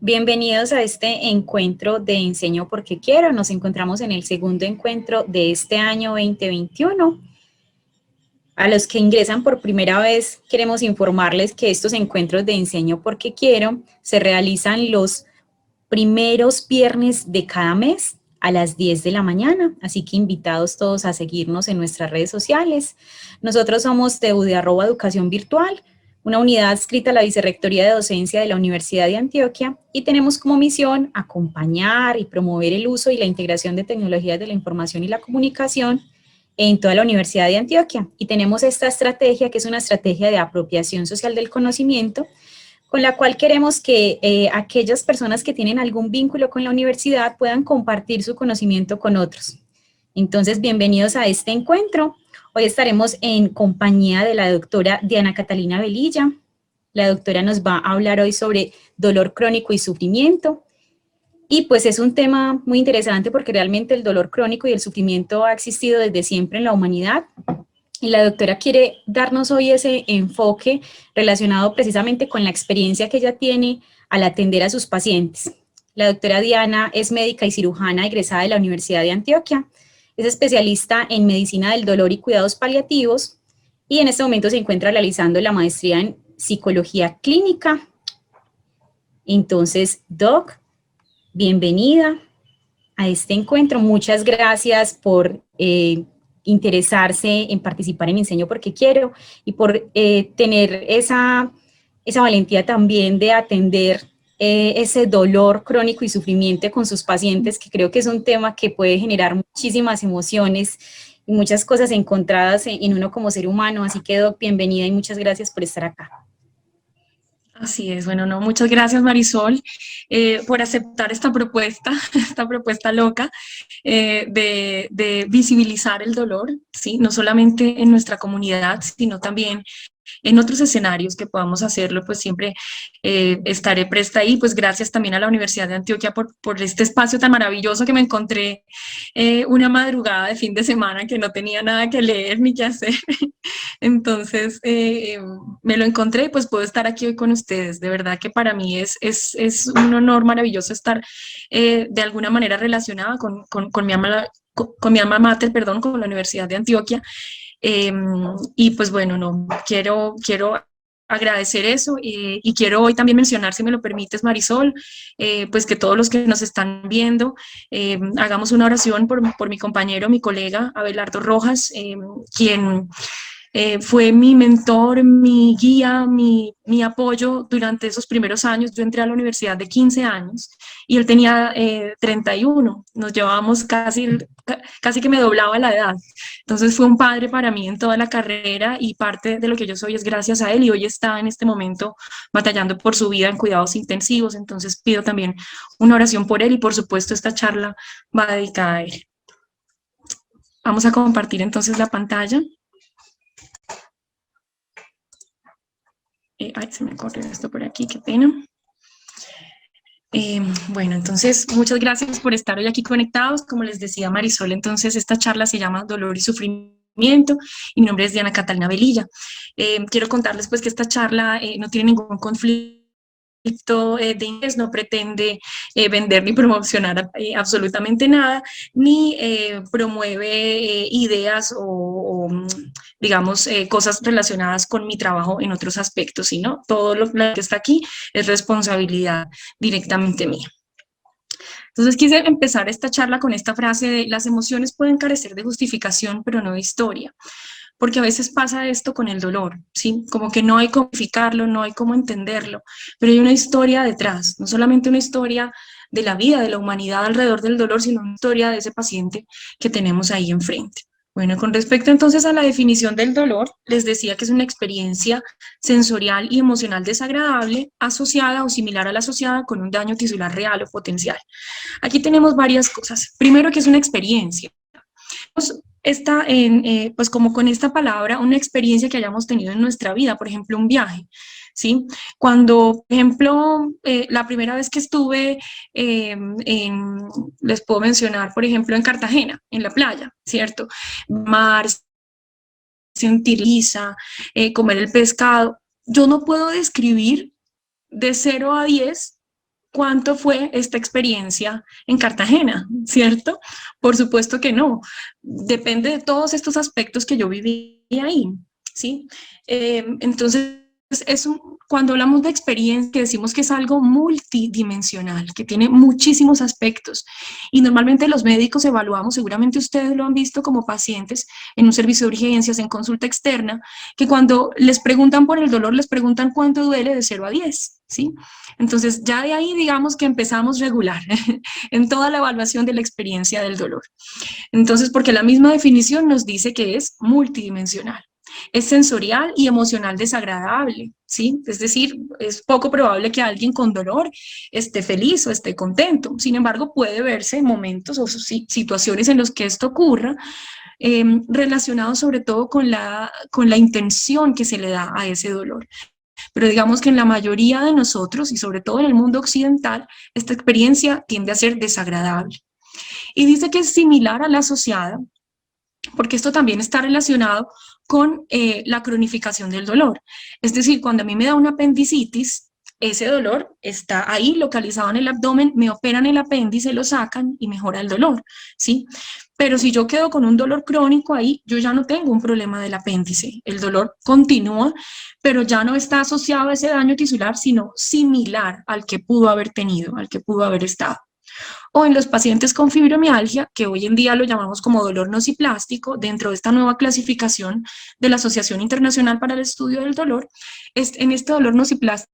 Bienvenidos a este encuentro de Enseño porque quiero. Nos encontramos en el segundo encuentro de este año 2021. A los que ingresan por primera vez, queremos informarles que estos encuentros de Enseño porque quiero se realizan los primeros viernes de cada mes a las 10 de la mañana, así que invitados todos a seguirnos en nuestras redes sociales. Nosotros somos de Educación Virtual, una unidad adscrita a la Vicerrectoría de Docencia de la Universidad de Antioquia, y tenemos como misión acompañar y promover el uso y la integración de tecnologías de la información y la comunicación en toda la Universidad de Antioquia. Y tenemos esta estrategia, que es una estrategia de apropiación social del conocimiento, con la cual queremos que aquellas personas que tienen algún vínculo con la universidad puedan compartir su conocimiento con otros. Entonces, bienvenidos a este encuentro. Hoy estaremos en compañía de la doctora Diana Catalina Velilla. La doctora nos va a hablar hoy sobre dolor crónico y sufrimiento. Y pues es un tema muy interesante porque realmente el dolor crónico y el sufrimiento ha existido desde siempre en la humanidad. Y la doctora quiere darnos hoy ese enfoque relacionado precisamente con la experiencia que ella tiene al atender a sus pacientes. La doctora Diana es médica y cirujana egresada de la Universidad de Antioquia, es especialista en medicina del dolor y cuidados paliativos, y en este momento se encuentra realizando la maestría en psicología clínica. Entonces, Doc, bienvenida a este encuentro. Muchas gracias por interesarse en participar en Enseño porque quiero, y por tener esa valentía también de atender ese dolor crónico y sufrimiento con sus pacientes, que creo que es un tema que puede generar muchísimas emociones y muchas cosas encontradas en uno como ser humano. Así que, Doc, bienvenida y muchas gracias por estar acá. Así es, bueno, no, muchas gracias Marisol por aceptar esta propuesta, esta propuesta loca de visibilizar el dolor, ¿sí? No solamente en nuestra comunidad, sino también en otros escenarios que podamos hacerlo, pues siempre estaré presta ahí. Pues gracias también a la Universidad de Antioquia por este espacio tan maravilloso que me encontré una madrugada de fin de semana que no tenía nada que leer ni que hacer. Entonces me lo encontré y pues puedo estar aquí hoy con ustedes. De verdad que para mí es un honor maravilloso estar de alguna manera relacionada con mi alma mater, perdón, con la Universidad de Antioquia. Eh, y pues bueno, no, quiero agradecer eso y quiero hoy también mencionar, si me lo permites, Marisol, pues que todos los que nos están viendo hagamos una oración por mi compañero, mi colega Abelardo Rojas, quien fue mi mentor, mi guía, mi apoyo durante esos primeros años. Yo entré a la universidad de 15 años y él tenía 31. Nos llevábamos casi que me doblaba la edad. Entonces fue un padre para mí en toda la carrera y parte de lo que yo soy es gracias a él, y hoy está en este momento batallando por su vida en cuidados intensivos. Entonces pido también una oración por él y por supuesto esta charla va dedicada a él. Vamos a compartir entonces la pantalla. Ay, se me corrió esto por aquí, qué pena. Bueno, entonces, muchas gracias por estar hoy aquí conectados. Como les decía Marisol, entonces esta charla se llama Dolor y Sufrimiento y mi nombre es Diana Catalina Velilla. Quiero contarles pues que esta charla no tiene ningún conflicto de interés, no pretende vender ni promocionar absolutamente nada, ni promueve ideas digamos, cosas relacionadas con mi trabajo en otros aspectos, sino todo lo que está aquí es responsabilidad directamente mía. Entonces quise empezar esta charla con esta frase de: las emociones pueden carecer de justificación, pero no de historia. Porque a veces pasa esto con el dolor, ¿sí? Como que no hay cómo explicarlo, no hay cómo entenderlo, pero hay una historia detrás, no solamente una historia de la vida, de la humanidad alrededor del dolor, sino una historia de ese paciente que tenemos ahí enfrente. Bueno, con respecto entonces a la definición del dolor, les decía que es una experiencia sensorial y emocional desagradable asociada o similar a la asociada con un daño tisular real o potencial. Aquí tenemos varias cosas. Primero, que es una experiencia. Pues como con esta palabra, una experiencia que hayamos tenido en nuestra vida, por ejemplo, un viaje, ¿sí? Cuando, por ejemplo, la primera vez que estuve, les puedo mencionar, por ejemplo, en Cartagena, en la playa, ¿cierto? Mar, sentir lisa, comer el pescado. Yo no puedo describir de 0 a 10 cuánto fue esta experiencia en Cartagena, ¿cierto? Por supuesto que no. Depende de todos estos aspectos que yo viví ahí, ¿sí? Entonces, cuando hablamos de experiencia, que decimos que es algo multidimensional, que tiene muchísimos aspectos, y normalmente los médicos evaluamos, seguramente ustedes lo han visto como pacientes en un servicio de urgencias, en consulta externa, que cuando les preguntan por el dolor, les preguntan cuánto duele de 0 a 10, ¿sí? Entonces, ya de ahí digamos que empezamos regular en toda la evaluación de la experiencia del dolor. Entonces, porque la misma definición nos dice que es multidimensional. Es sensorial y emocional desagradable, ¿sí? Es decir, es poco probable que alguien con dolor esté feliz o esté contento. Sin embargo, puede verse en momentos o situaciones en los que esto ocurra, relacionado sobre todo con la intención que se le da a ese dolor. Pero digamos que en la mayoría de nosotros, y sobre todo en el mundo occidental, esta experiencia tiende a ser desagradable. Y dice que es similar a la asociada, porque esto también está relacionado con la cronificación del dolor. Es decir, cuando a mí me da una apendicitis, ese dolor está ahí localizado en el abdomen, me operan el apéndice, lo sacan y mejora el dolor, ¿sí? Pero si yo quedo con un dolor crónico ahí, yo ya no tengo un problema del apéndice. El dolor continúa, pero ya no está asociado a ese daño tisular, sino similar al que pudo haber tenido, al que pudo haber estado. O en los pacientes con fibromialgia, que hoy en día lo llamamos como dolor nociplástico, dentro de esta nueva clasificación de la Asociación Internacional para el Estudio del Dolor, en este dolor nociplástico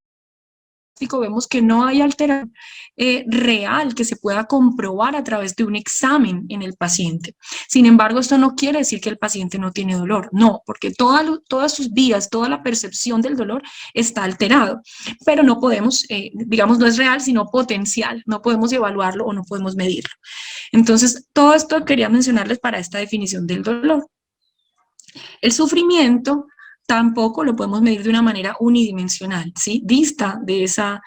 vemos que no hay alteración real que se pueda comprobar a través de un examen en el paciente. Sin embargo, esto no quiere decir que el paciente no tiene dolor, no, porque todas sus vías, toda la percepción del dolor está alterado, pero no podemos, digamos, no es real, sino potencial, no podemos evaluarlo o no podemos medirlo. Entonces, todo esto quería mencionarles para esta definición del dolor. El sufrimiento tampoco lo podemos medir de una manera unidimensional, ¿sí? Dista de esa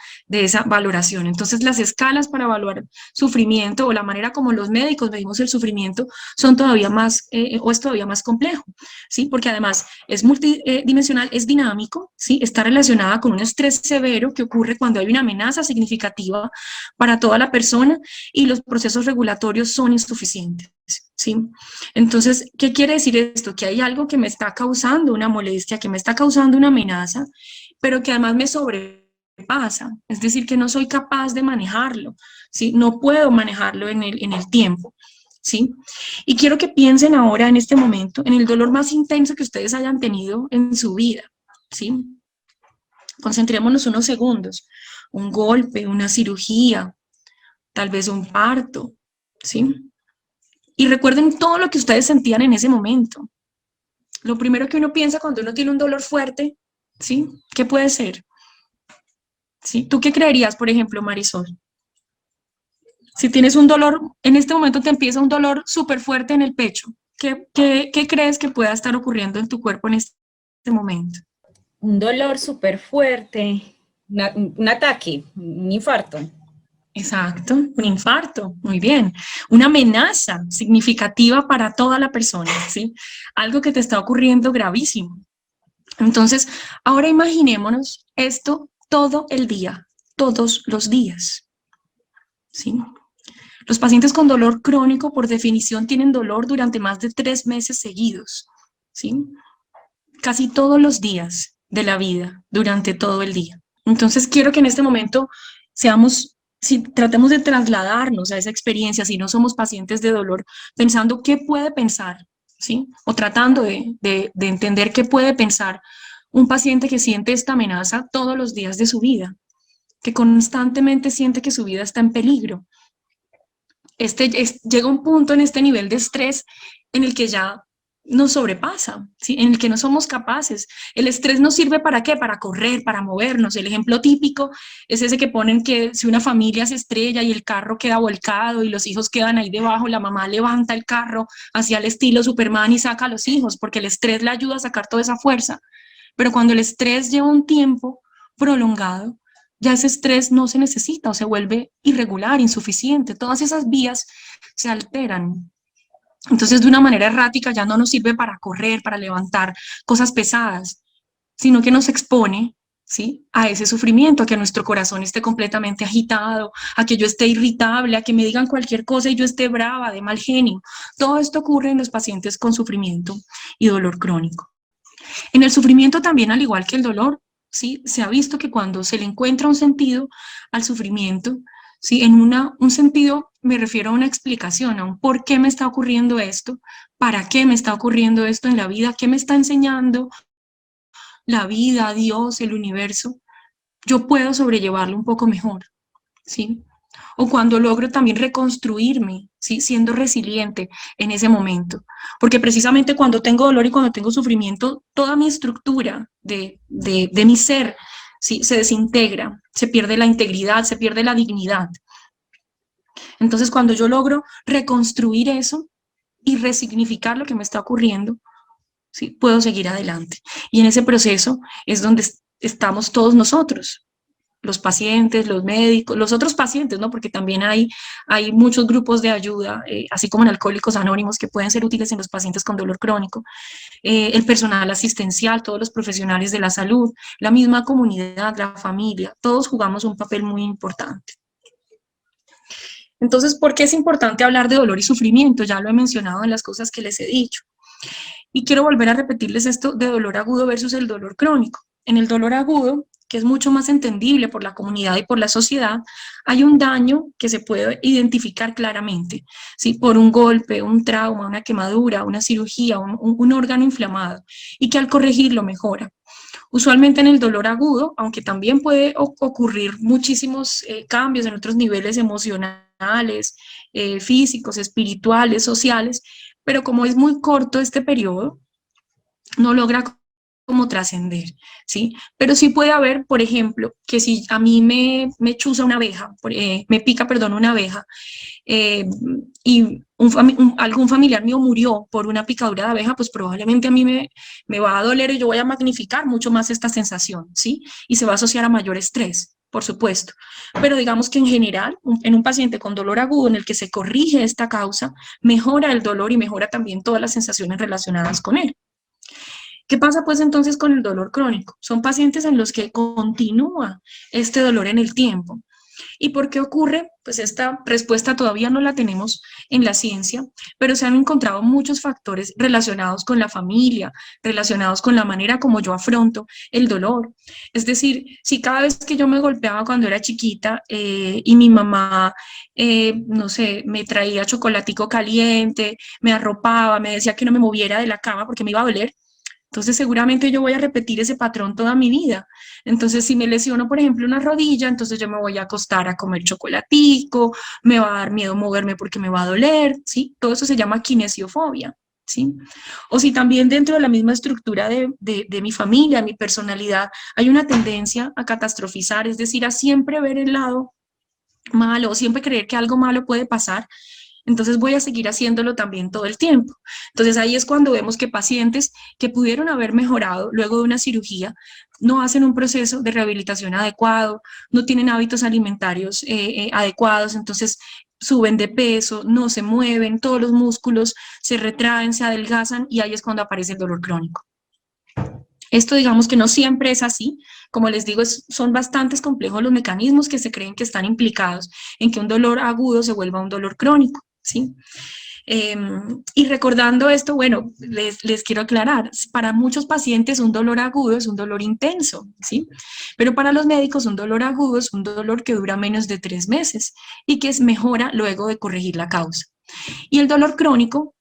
valoración. Entonces, las escalas para evaluar sufrimiento o la manera como los médicos medimos el sufrimiento son todavía más, o es todavía más complejo, ¿sí? Porque además es multidimensional, es dinámico, ¿sí? Está relacionada con un estrés severo que ocurre cuando hay una amenaza significativa para toda la persona y los procesos regulatorios son insuficientes, ¿sí? Entonces, ¿qué quiere decir esto? Que hay algo que me está causando una molestia, que me está causando una amenaza, pero que además me sobrepasa, es decir, que no soy capaz de manejarlo, ¿sí? No puedo manejarlo en el tiempo, ¿sí? Y quiero que piensen ahora, en este momento, en el dolor más intenso que ustedes hayan tenido en su vida, ¿sí? Concentrémonos unos segundos. Un golpe, una cirugía, tal vez un parto, ¿sí? Y recuerden todo lo que ustedes sentían en ese momento. Lo primero que uno piensa cuando uno tiene un dolor fuerte, ¿sí? ¿Qué puede ser? ¿Sí? ¿Tú qué creerías, por ejemplo, Marisol? Si tienes un dolor, en este momento te empieza un dolor súper fuerte en el pecho, ¿qué crees que pueda estar ocurriendo en tu cuerpo en este momento? Un dolor súper fuerte, un ataque, un infarto. Exacto, un infarto, muy bien. Una amenaza significativa para toda la persona, ¿sí? Algo que te está ocurriendo gravísimo. Entonces, ahora imaginémonos esto todo el día, todos los días, ¿sí? Los pacientes con dolor crónico, por definición, tienen dolor durante más de 3 meses seguidos, ¿sí? Casi todos los días de la vida, durante todo el día. Entonces, quiero que en este momento si tratemos de trasladarnos a esa experiencia, si no somos pacientes de dolor, pensando qué puede pensar, ¿sí? O tratando de entender qué puede pensar un paciente que siente esta amenaza todos los días de su vida, que constantemente siente que su vida está en peligro. Llega un punto en este nivel de estrés en el que ya nos sobrepasa, ¿sí? En el que no somos capaces. El estrés nos sirve ¿para qué? Para correr, para movernos. El ejemplo típico es ese que ponen que si una familia se estrella y el carro queda volcado y los hijos quedan ahí debajo, la mamá levanta el carro hacia el estilo Superman y saca a los hijos, porque el estrés le ayuda a sacar toda esa fuerza. Pero cuando el estrés lleva un tiempo prolongado, ya ese estrés no se necesita o se vuelve irregular, insuficiente. Todas esas vías se alteran. Entonces, de una manera errática ya no nos sirve para correr, para levantar cosas pesadas, sino que nos expone, ¿sí? A ese sufrimiento, a que nuestro corazón esté completamente agitado, a que yo esté irritable, a que me digan cualquier cosa y yo esté brava, de mal genio. Todo esto ocurre en los pacientes con sufrimiento y dolor crónico. En el sufrimiento también, al igual que el dolor, ¿sí? Se ha visto que cuando se le encuentra un sentido al sufrimiento, ¿sí? En un sentido me refiero a una explicación, a un por qué me está ocurriendo esto, para qué me está ocurriendo esto en la vida, qué me está enseñando la vida, Dios, el universo, yo puedo sobrellevarlo un poco mejor, ¿sí? O cuando logro también reconstruirme, ¿sí? Siendo resiliente en ese momento. Porque precisamente cuando tengo dolor y cuando tengo sufrimiento, toda mi estructura de mi ser, ¿sí? Se desintegra, se pierde la integridad, se pierde la dignidad. Entonces, cuando yo logro reconstruir eso y resignificar lo que me está ocurriendo, ¿sí? Puedo seguir adelante. Y en ese proceso es donde estamos todos nosotros, los pacientes, los médicos, los otros pacientes, ¿no? Porque también hay muchos grupos de ayuda, así como en Alcohólicos Anónimos, que pueden ser útiles en los pacientes con dolor crónico, el personal asistencial, todos los profesionales de la salud, la misma comunidad, la familia, todos jugamos un papel muy importante. Entonces, ¿por qué es importante hablar de dolor y sufrimiento? Ya lo he mencionado en las cosas que les he dicho. Y quiero volver a repetirles esto de dolor agudo versus el dolor crónico. En el dolor agudo, que es mucho más entendible por la comunidad y por la sociedad, hay un daño que se puede identificar claramente, ¿sí? Por un golpe, un trauma, una quemadura, una cirugía, un órgano inflamado, y que al corregirlo mejora. Usualmente en el dolor agudo, aunque también puede ocurrir muchísimos cambios en otros niveles emocionales, físicos, espirituales, sociales, pero como es muy corto este periodo, no logra como trascender, ¿sí? Pero sí puede haber, por ejemplo, que si a mí me chuza una abeja, me pica, perdón, una abeja, eh, y algún familiar mío murió por una picadura de abeja, pues probablemente a mí me va a doler y yo voy a magnificar mucho más esta sensación, ¿sí? Y se va a asociar a mayor estrés, por supuesto. Pero digamos que en general, en un paciente con dolor agudo en el que se corrige esta causa, mejora el dolor y mejora también todas las sensaciones relacionadas con él. ¿Qué pasa pues entonces con el dolor crónico? Son pacientes en los que continúa este dolor en el tiempo. ¿Y por qué ocurre? Pues esta respuesta todavía no la tenemos en la ciencia, pero se han encontrado muchos factores relacionados con la familia, relacionados con la manera como yo afronto el dolor. Es decir, si cada vez que yo me golpeaba cuando era chiquita y mi mamá, no sé, me traía chocolatico caliente, me arropaba, me decía que no me moviera de la cama porque me iba a doler, entonces seguramente yo voy a repetir ese patrón toda mi vida. Entonces si me lesiono, por ejemplo, una rodilla, entonces yo me voy a acostar a comer chocolatico, me va a dar miedo moverme porque me va a doler, ¿sí? Todo eso se llama kinesiofobia, ¿sí? O si también dentro de la misma estructura de mi familia, mi personalidad, hay una tendencia a catastrofizar, es decir, a siempre ver el lado malo o siempre creer que algo malo puede pasar, entonces voy a seguir haciéndolo también todo el tiempo. Entonces ahí es cuando vemos que pacientes que pudieron haber mejorado luego de una cirugía no hacen un proceso de rehabilitación adecuado, no tienen hábitos alimentarios adecuados, entonces suben de peso, no se mueven, todos los músculos se retraen, se adelgazan y ahí es cuando aparece el dolor crónico. Esto digamos que no siempre es así, como les digo, son bastantes complejos los mecanismos que se creen que están implicados en que un dolor agudo se vuelva un dolor crónico, ¿sí? Y recordando esto, bueno, les quiero aclarar, para muchos pacientes un dolor agudo es un dolor intenso, ¿sí? Pero para los médicos un dolor agudo es un dolor que dura menos de 3 meses y que mejora luego de corregir la causa. Y el dolor crónico,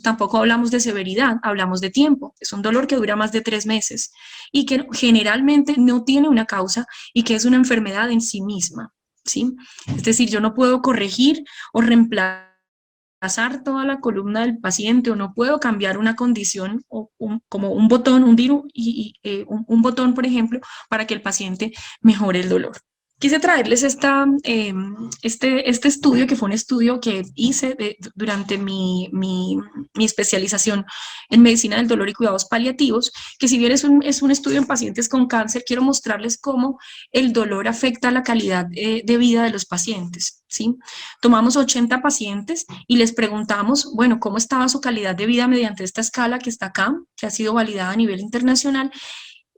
tampoco hablamos de severidad, hablamos de tiempo. Es un dolor que dura más de 3 meses y que generalmente no tiene una causa y que es una enfermedad en sí misma, ¿sí? Es decir, yo no puedo corregir o reemplazar toda la columna del paciente o no puedo cambiar una condición o como un botón, un botón, por ejemplo, para que el paciente mejore el dolor. Quise traerles este estudio, que fue un estudio que hice durante mi especialización en medicina del dolor y cuidados paliativos, que si bien es un estudio en pacientes con cáncer, quiero mostrarles cómo el dolor afecta la calidad de vida de los pacientes, ¿sí? Tomamos 80 pacientes y les preguntamos, bueno, ¿cómo estaba su calidad de vida mediante esta escala que está acá, que ha sido validada a nivel internacional?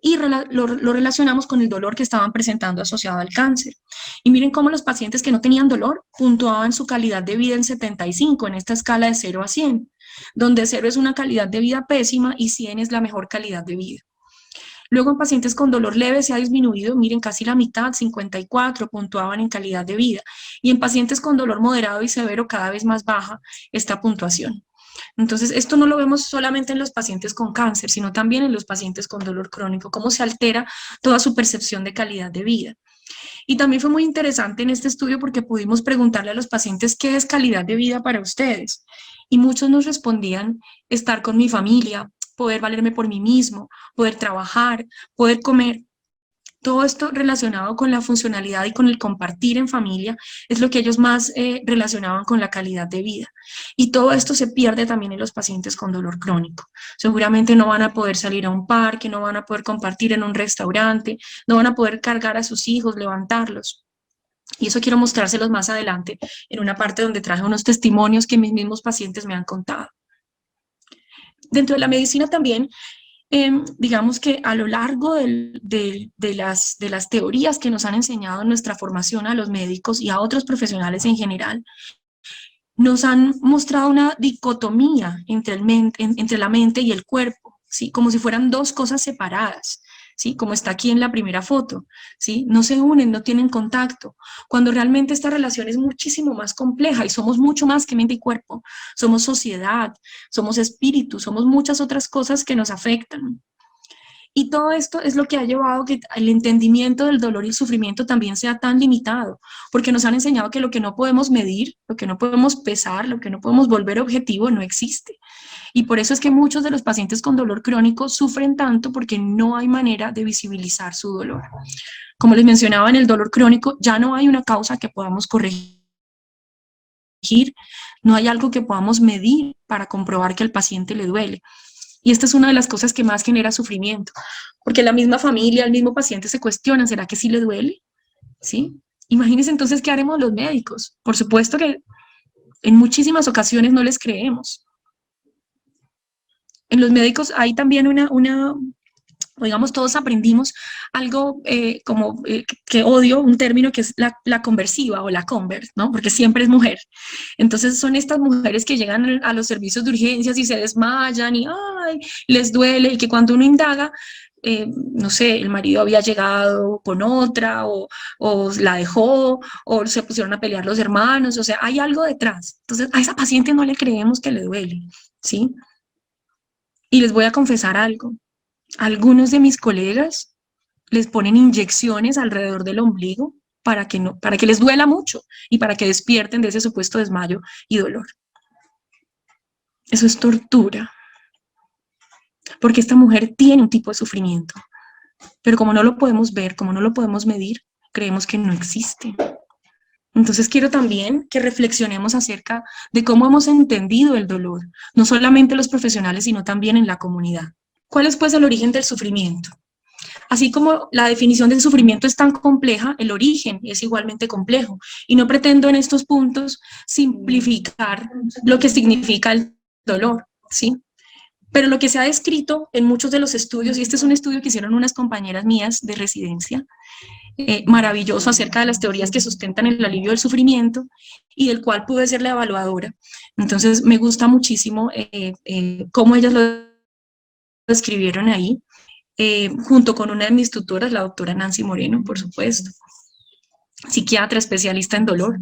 y lo relacionamos con el dolor que estaban presentando asociado al cáncer. Y miren cómo los pacientes que no tenían dolor puntuaban su calidad de vida en 75, en esta escala de 0 a 100, donde 0 es una calidad de vida pésima y 100 es la mejor calidad de vida. Luego en pacientes con dolor leve se ha disminuido, miren, casi la mitad, 54, puntuaban en calidad de vida. Y en pacientes con dolor moderado y severo cada vez más baja esta puntuación. Entonces, esto no lo vemos solamente en los pacientes con cáncer, sino también en los pacientes con dolor crónico, cómo se altera toda su percepción de calidad de vida. Y también fue muy interesante en este estudio porque pudimos preguntarle a los pacientes qué es calidad de vida para ustedes. Y muchos nos respondían estar con mi familia, poder valerme por mí mismo, poder trabajar, poder comer. Todo esto relacionado con la funcionalidad y con el compartir en familia es lo que ellos más relacionaban con la calidad de vida. Y todo esto se pierde también en los pacientes con dolor crónico. Seguramente no van a poder salir a un parque, no van a poder compartir en un restaurante, no van a poder cargar a sus hijos, levantarlos. Y eso quiero mostrárselos más adelante en una parte donde traje unos testimonios que mis mismos pacientes me han contado. Dentro de la medicina también, digamos que a lo largo de las teorías que nos han enseñado en nuestra formación a los médicos y a otros profesionales en general, nos han mostrado una dicotomía entre la mente y el cuerpo, ¿sí? Como si fueran dos cosas separadas, ¿sí? Como está aquí en la primera foto, ¿sí? No se unen, no tienen contacto, cuando realmente esta relación es muchísimo más compleja y somos mucho más que mente y cuerpo. Somos sociedad, somos espíritu, somos muchas otras cosas que nos afectan. Y todo esto es lo que ha llevado a que el entendimiento del dolor y el sufrimiento también sea tan limitado, porque nos han enseñado que lo que no podemos medir, lo que no podemos pesar, lo que no podemos volver objetivo no existe. Y por eso es que muchos de los pacientes con dolor crónico sufren tanto porque no hay manera de visibilizar su dolor. Como les mencionaba, en el dolor crónico ya no hay una causa que podamos corregir, no hay algo que podamos medir para comprobar que al paciente le duele. Y esta es una de las cosas que más genera sufrimiento, porque la misma familia, el mismo paciente se cuestiona, ¿será que sí le duele? ¿Sí? Imagínense entonces qué haremos los médicos. Por supuesto que en muchísimas ocasiones no les creemos. En los médicos hay también digamos, todos aprendimos algo que odio, un término que es la conversiva o la convert, ¿no? Porque siempre es mujer. Entonces son estas mujeres que llegan a los servicios de urgencias y se desmayan y ay, les duele, y que cuando uno indaga, no sé, el marido había llegado con otra o la dejó o se pusieron a pelear los hermanos, o sea, hay algo detrás. Entonces a esa paciente no le creemos que le duele, ¿sí? Y les voy a confesar algo. Algunos de mis colegas les ponen inyecciones alrededor del ombligo para que les duela mucho y para que despierten de ese supuesto desmayo y dolor. Eso es tortura, porque esta mujer tiene un tipo de sufrimiento, pero como no lo podemos ver, como no lo podemos medir, creemos que no existe. Entonces quiero también que reflexionemos acerca de cómo hemos entendido el dolor, no solamente los profesionales, sino también en la comunidad. ¿Cuál es pues el origen del sufrimiento? Así como la definición del sufrimiento es tan compleja, el origen es igualmente complejo. Y no pretendo en estos puntos simplificar lo que significa el dolor, ¿sí? Pero lo que se ha descrito en muchos de los estudios, y este es un estudio que hicieron unas compañeras mías de residencia, maravilloso acerca de las teorías que sustentan el alivio del sufrimiento y del cual pude ser la evaluadora. Entonces me gusta muchísimo cómo ellas lo escribieron ahí, junto con una de mis tutoras, la doctora Nancy Moreno, por supuesto, psiquiatra especialista en dolor.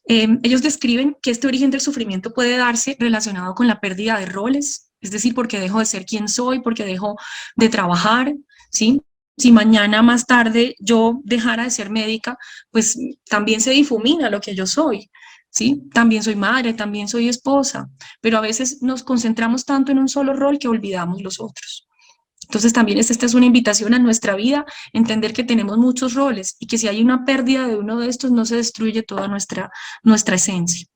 Ellos describen que este origen del sufrimiento puede darse relacionado con la pérdida de roles, es decir, porque dejo de ser quien soy, porque dejo de trabajar, ¿sí? Si mañana más tarde yo dejara de ser médica, pues también se difumina lo que yo soy, ¿sí? También soy madre, también soy esposa, pero a veces nos concentramos tanto en un solo rol que olvidamos los otros. Entonces también esta es una invitación a nuestra vida, entender que tenemos muchos roles y que si hay una pérdida de uno de estos no se destruye toda nuestra esencia.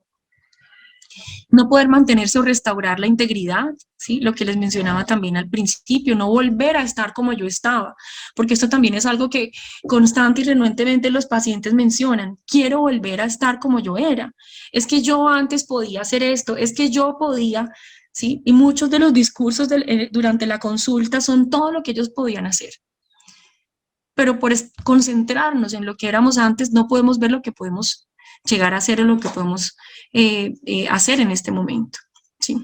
No poder mantenerse o restaurar la integridad, ¿sí? Lo que les mencionaba también al principio, no volver a estar como yo estaba, porque esto también es algo que constante y renuentemente los pacientes mencionan, quiero volver a estar como yo era, es que yo antes podía hacer esto, es que yo podía, ¿sí? Y muchos de los discursos durante la consulta son todo lo que ellos podían hacer. Pero por concentrarnos en lo que éramos antes, no podemos ver lo que podemos llegar a hacer o lo que podemos hacer en este momento, ¿sí?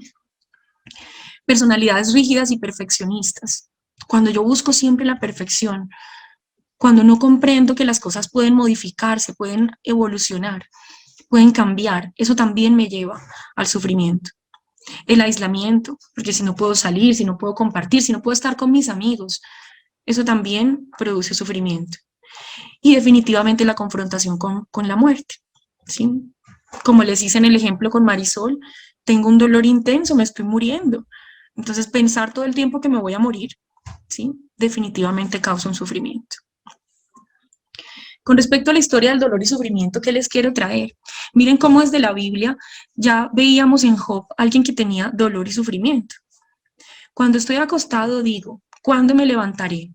Personalidades rígidas y perfeccionistas. Cuando yo busco siempre la perfección, cuando no comprendo que las cosas pueden modificarse, pueden evolucionar, pueden cambiar, eso también me lleva al sufrimiento. El aislamiento, porque si no puedo salir, si no puedo compartir, si no puedo estar con mis amigos, eso también produce sufrimiento. Y definitivamente la confrontación con la muerte, ¿sí? Como les hice en el ejemplo con Marisol, tengo un dolor intenso, me estoy muriendo. Entonces pensar todo el tiempo que me voy a morir, ¿sí? Definitivamente causa un sufrimiento. Con respecto a la historia del dolor y sufrimiento, ¿qué les quiero traer? Miren cómo desde la Biblia ya veíamos en Job alguien que tenía dolor y sufrimiento. Cuando estoy acostado digo, ¿cuándo me levantaré?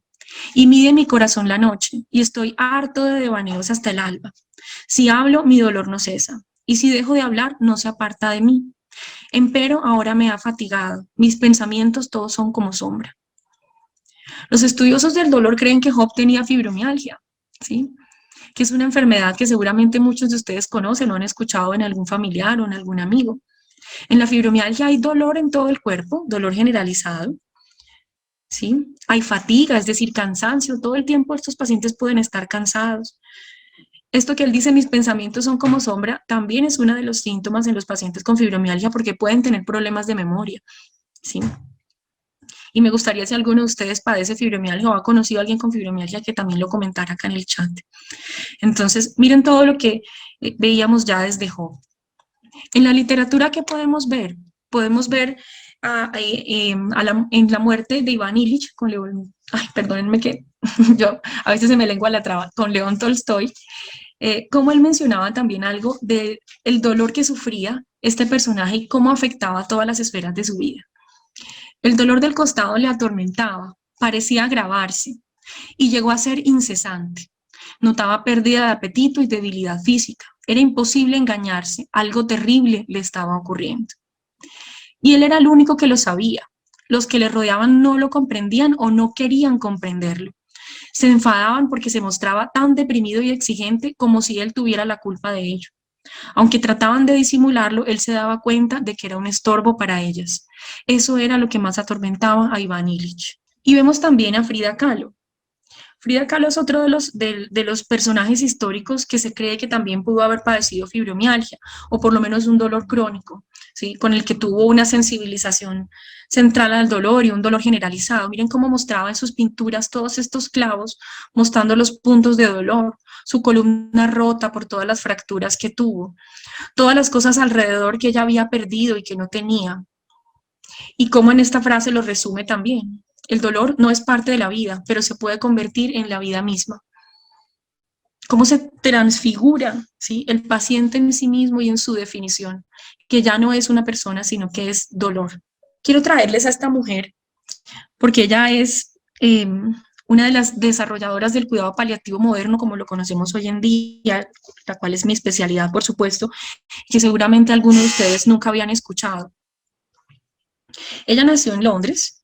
Y mide mi corazón la noche, y estoy harto de devaneos hasta el alba. Si hablo, mi dolor no cesa, y si dejo de hablar, no se aparta de mí. Empero ahora me ha fatigado, mis pensamientos todos son como sombra. Los estudiosos del dolor creen que Job tenía fibromialgia, ¿sí? Que es una enfermedad que seguramente muchos de ustedes conocen o han escuchado en algún familiar o en algún amigo. En la fibromialgia hay dolor en todo el cuerpo, dolor generalizado, ¿sí? Hay fatiga, es decir, cansancio, todo el tiempo estos pacientes pueden estar cansados. Esto que él dice, mis pensamientos son como sombra, también es uno de los síntomas en los pacientes con fibromialgia porque pueden tener problemas de memoria, ¿sí? Y me gustaría si alguno de ustedes padece fibromialgia o ha conocido a alguien con fibromialgia que también lo comentara acá en el chat. Entonces, miren todo lo que veíamos ya desde Job. En la literatura, ¿qué podemos ver? Podemos ver en la muerte de Iván Ilich, con León, ay, perdónenme que yo a veces se me lengua la traba, con León Tolstoy, cómo él mencionaba también algo del dolor que sufría este personaje y cómo afectaba todas las esferas de su vida. El dolor del costado le atormentaba, parecía agravarse y llegó a ser incesante. Notaba pérdida de apetito y debilidad física. Era imposible engañarse, algo terrible le estaba ocurriendo. Y él era el único que lo sabía. Los que le rodeaban no lo comprendían o no querían comprenderlo. Se enfadaban porque se mostraba tan deprimido y exigente como si él tuviera la culpa de ello. Aunque trataban de disimularlo, él se daba cuenta de que era un estorbo para ellas. Eso era lo que más atormentaba a Iván Ilich. Y vemos también a Frida Kahlo. Frida Kahlo es otro de los personajes históricos que se cree que también pudo haber padecido fibromialgia, o por lo menos un dolor crónico, ¿sí? Con el que tuvo una sensibilización central al dolor y un dolor generalizado. Miren cómo mostraba en sus pinturas todos estos clavos, mostrando los puntos de dolor, su columna rota por todas las fracturas que tuvo, todas las cosas alrededor que ella había perdido y que no tenía. Y cómo en esta frase lo resume también. El dolor no es parte de la vida, pero se puede convertir en la vida misma. Cómo se transfigura, ¿sí?, el paciente en sí mismo y en su definición, que ya no es una persona, sino que es dolor. Quiero traerles a esta mujer porque ella es una de las desarrolladoras del cuidado paliativo moderno, como lo conocemos hoy en día, la cual es mi especialidad, por supuesto, que seguramente algunos de ustedes nunca habían escuchado. Ella nació en Londres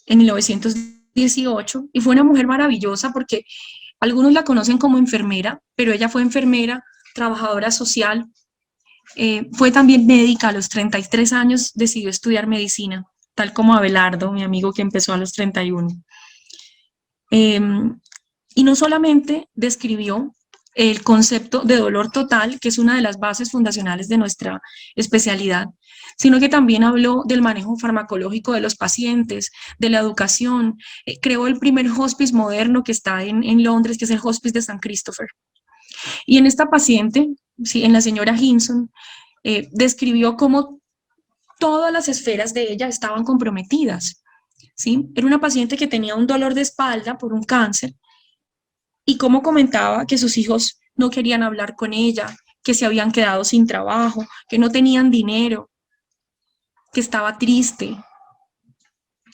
en 1918 y fue una mujer maravillosa porque algunos la conocen como enfermera, pero ella fue enfermera, trabajadora social, fue también médica. A los 33 años decidió estudiar medicina, tal como Abelardo, mi amigo que empezó a los 31. Y no solamente describió el concepto de dolor total, que es una de las bases fundacionales de nuestra especialidad, sino que también habló del manejo farmacológico de los pacientes, de la educación. Creó el primer hospice moderno que está en Londres, que es el Hospice de St. Christopher. Y en esta paciente, sí, en la señora Hinson, describió cómo todas las esferas de ella estaban comprometidas, ¿sí? Era una paciente que tenía un dolor de espalda por un cáncer y cómo comentaba que sus hijos no querían hablar con ella, que se habían quedado sin trabajo, que no tenían dinero, que estaba triste,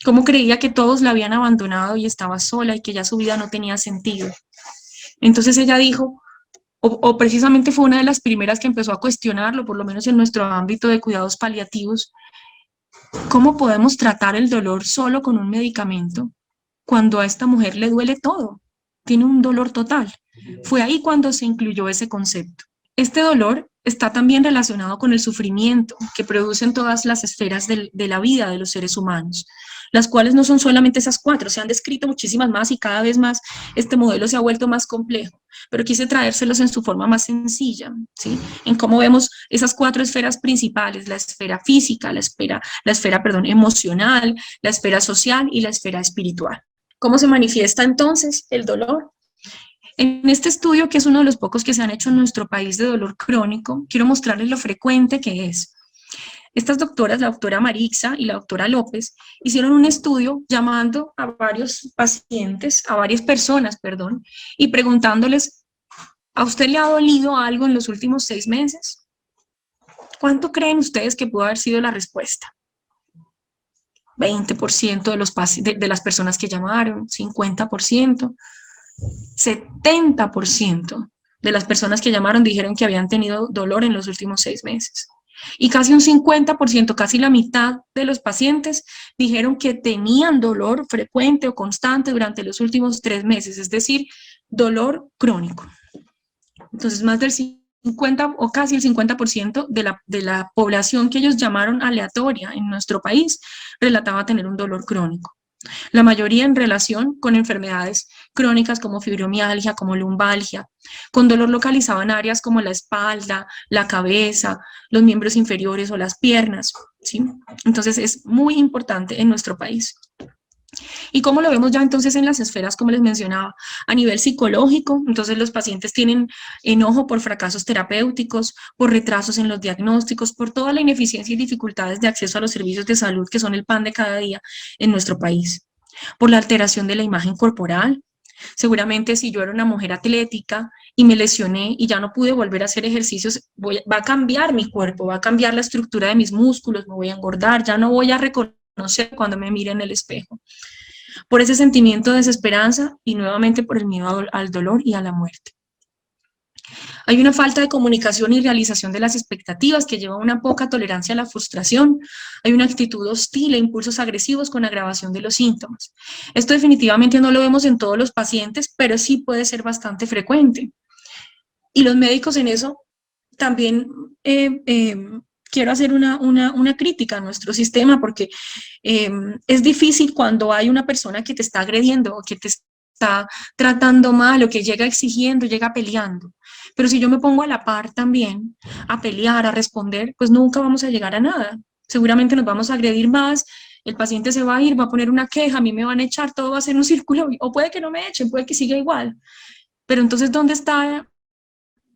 cómo creía que todos la habían abandonado y estaba sola y que ya su vida no tenía sentido. Entonces ella dijo, o precisamente fue una de las primeras que empezó a cuestionarlo, por lo menos en nuestro ámbito de cuidados paliativos, ¿Cómo podemos tratar el dolor solo con un medicamento cuando a esta mujer le duele todo? Tiene un dolor total. Fue ahí cuando se incluyó ese concepto. Este dolor está también relacionado con el sufrimiento que producen todas las esferas de la vida de los seres humanos, las cuales no son solamente esas cuatro, se han descrito muchísimas más y cada vez más este modelo se ha vuelto más complejo, pero quise traérselos en su forma más sencilla, ¿sí? En cómo vemos esas cuatro esferas principales, la esfera física, la esfera, perdón, emocional, la esfera social y la esfera espiritual. ¿Cómo se manifiesta entonces el dolor? En este estudio, que es uno de los pocos que se han hecho en nuestro país de dolor crónico, quiero mostrarles lo frecuente que es. Estas doctoras, la doctora Marixa y la doctora López, hicieron un estudio llamando a varios pacientes, a varias personas, perdón, y preguntándoles, ¿a usted le ha dolido algo en los últimos 6 meses? ¿Cuánto creen ustedes que pudo haber sido la respuesta? 20% de las personas que llamaron, 50%. 70% de las personas que llamaron dijeron que habían tenido dolor en los últimos 6 meses. Y casi un 50%, casi la mitad de los pacientes dijeron que tenían dolor frecuente o constante durante los últimos 3 meses, es decir, dolor crónico. Entonces, más del 50 o casi el 50% de la población que ellos llamaron aleatoria en nuestro país relataba tener un dolor crónico. La mayoría en relación con enfermedades crónicas como fibromialgia, como lumbalgia, con dolor localizado en áreas como la espalda, la cabeza, los miembros inferiores o las piernas, ¿sí? Entonces es muy importante en nuestro país. ¿Y cómo lo vemos ya entonces en las esferas, como les mencionaba? A nivel psicológico, entonces los pacientes tienen enojo por fracasos terapéuticos, por retrasos en los diagnósticos, por toda la ineficiencia y dificultades de acceso a los servicios de salud que son el pan de cada día en nuestro país, por la alteración de la imagen corporal. Seguramente si yo era una mujer atlética y me lesioné y ya no pude volver a hacer ejercicios, va a cambiar mi cuerpo, va a cambiar la estructura de mis músculos, me voy a engordar, ya no voy a reconocer cuando me mire en el espejo. Por ese sentimiento de desesperanza y nuevamente por el miedo al dolor y a la muerte. Hay una falta de comunicación y realización de las expectativas que lleva a una poca tolerancia a la frustración. Hay una actitud hostil e impulsos agresivos con agravación de los síntomas. Esto definitivamente no lo vemos en todos los pacientes, pero sí puede ser bastante frecuente. Y los médicos en eso también quiero hacer una crítica a nuestro sistema porque es difícil cuando hay una persona que te está agrediendo o que te está tratando mal o que llega exigiendo, llega peleando. Pero si yo me pongo a la par también, a pelear, a responder, pues nunca vamos a llegar a nada. Seguramente nos vamos a agredir más, el paciente se va a ir, va a poner una queja, a mí me van a echar, todo va a ser un círculo, o puede que no me echen, puede que siga igual. Pero entonces, ¿dónde está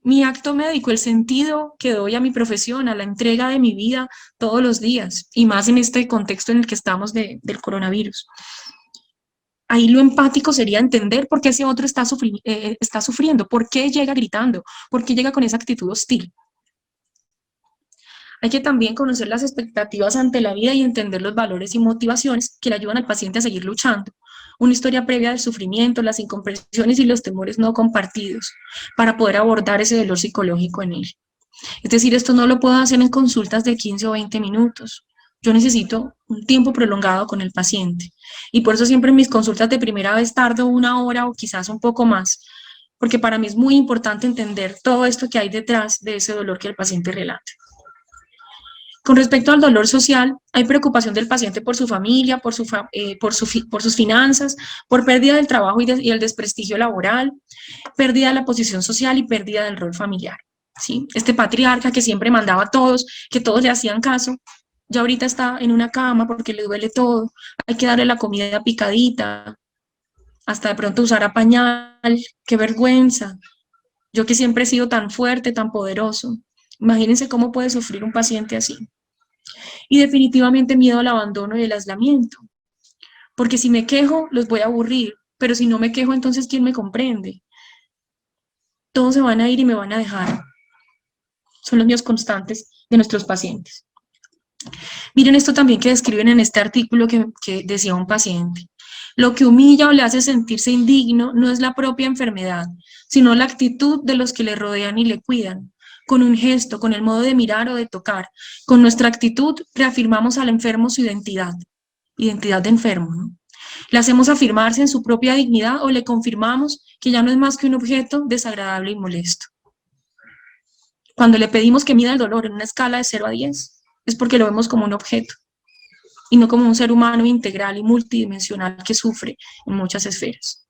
mi acto médico, el sentido que doy a mi profesión, a la entrega de mi vida todos los días, y más en este contexto en el que estamos del coronavirus? Ahí lo empático sería entender por qué ese otro está sufriendo, por qué llega gritando, por qué llega con esa actitud hostil. Hay que también conocer las expectativas ante la vida y entender los valores y motivaciones que le ayudan al paciente a seguir luchando. Una historia previa del sufrimiento, las incomprensiones y los temores no compartidos para poder abordar ese dolor psicológico en él. Es decir, esto no lo puedo hacer en consultas de 15 o 20 minutos. Yo necesito un tiempo prolongado con el paciente. Y por eso siempre en mis consultas de primera vez tardo 1 hora o quizás un poco más, porque para mí es muy importante entender todo esto que hay detrás de ese dolor que el paciente relata. Con respecto al dolor social, hay preocupación del paciente por su familia, por sus finanzas, por pérdida del trabajo y el desprestigio laboral, pérdida de la posición social y pérdida del rol familiar. ¿Sí? Este patriarca que siempre mandaba a todos, que todos le hacían caso, ya ahorita está en una cama porque le duele todo, hay que darle la comida picadita, hasta de pronto usar a pañal, qué vergüenza. Yo que siempre he sido tan fuerte, tan poderoso. Imagínense cómo puede sufrir un paciente así. Y definitivamente miedo al abandono y el aislamiento. Porque si me quejo, los voy a aburrir. Pero si no me quejo, entonces ¿quién me comprende? Todos se van a ir y me van a dejar. Son los miedos constantes de nuestros pacientes. Miren esto también que describen en este artículo que decía un paciente. Lo que humilla o le hace sentirse indigno no es la propia enfermedad, sino la actitud de los que le rodean y le cuidan. Con un gesto, con el modo de mirar o de tocar, con nuestra actitud reafirmamos al enfermo su identidad, identidad de enfermo, ¿no? Le hacemos afirmarse en su propia dignidad o le confirmamos que ya no es más que un objeto desagradable y molesto. Cuando le pedimos que mida el dolor en una escala de 0 a 10, es porque lo vemos como un objeto y no como un ser humano integral y multidimensional que sufre en muchas esferas.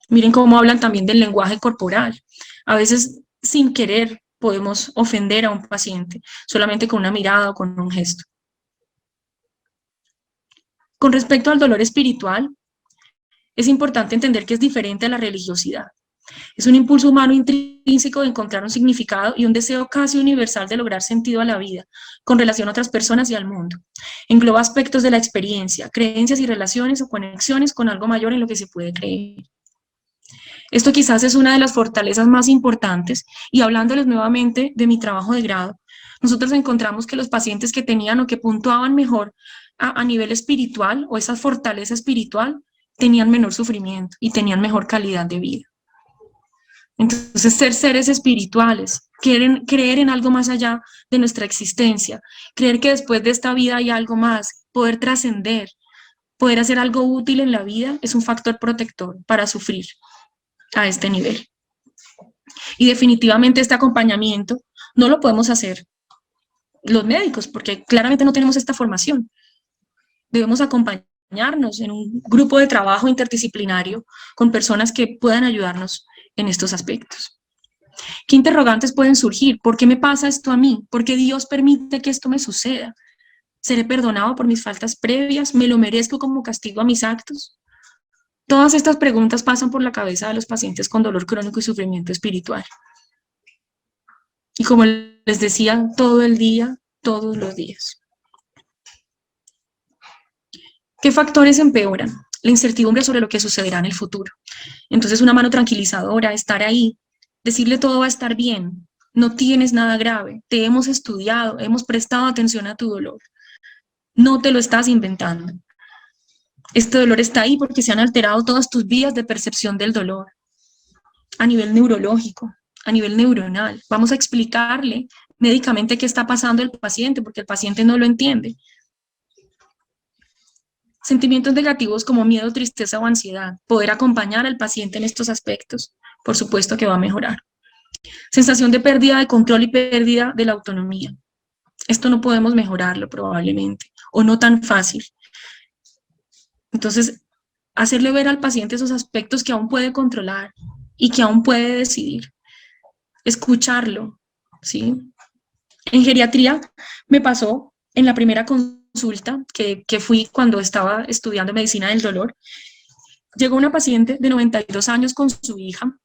Miren cómo hablan también del lenguaje corporal. A veces, sin querer, podemos ofender a un paciente solamente con una mirada o con un gesto. Con respecto al dolor espiritual, es importante entender que es diferente a la religiosidad. Es un impulso humano intrínseco de encontrar un significado y un deseo casi universal de lograr sentido a la vida, con relación a otras personas y al mundo. Engloba aspectos de la experiencia, creencias y relaciones o conexiones con algo mayor en lo que se puede creer. Esto quizás es una de las fortalezas más importantes, y hablándoles nuevamente de mi trabajo de grado, nosotros encontramos que los pacientes que tenían o que puntuaban mejor a nivel espiritual o esa fortaleza espiritual tenían menor sufrimiento y tenían mejor calidad de vida. Entonces, ser seres espirituales, creer en algo más allá de nuestra existencia, creer que después de esta vida hay algo más, poder trascender, poder hacer algo útil en la vida, es un factor protector para sufrir a este nivel. Y definitivamente este acompañamiento no lo podemos hacer los médicos, porque claramente no tenemos esta formación. Debemos acompañarnos en un grupo de trabajo interdisciplinario con personas que puedan ayudarnos en estos aspectos. ¿Qué interrogantes pueden surgir? ¿Por qué me pasa esto a mí? ¿Por qué Dios permite que esto me suceda? ¿Seré perdonado por mis faltas previas? ¿Me lo merezco como castigo a mis actos? Todas estas preguntas pasan por la cabeza de los pacientes con dolor crónico y sufrimiento espiritual. Y como les decía, todo el día, todos los días. ¿Qué factores empeoran? La incertidumbre sobre lo que sucederá en el futuro. Entonces, una mano tranquilizadora, estar ahí, decirle todo va a estar bien, no tienes nada grave, te hemos estudiado, hemos prestado atención a tu dolor, no te lo estás inventando. Este dolor está ahí porque se han alterado todas tus vías de percepción del dolor, a nivel neurológico, a nivel neuronal. Vamos a explicarle médicamente qué está pasando al paciente, porque el paciente no lo entiende. Sentimientos negativos como miedo, tristeza o ansiedad. Poder acompañar al paciente en estos aspectos, por supuesto que va a mejorar. Sensación de pérdida de control y pérdida de la autonomía. Esto no podemos mejorarlo probablemente, o no tan fácil. Entonces, hacerle ver al paciente esos aspectos que aún puede controlar y que aún puede decidir. Escucharlo, ¿sí? En geriatría me pasó en la primera consulta que fui cuando estaba estudiando medicina del dolor. Llegó una paciente de 92 años con su hija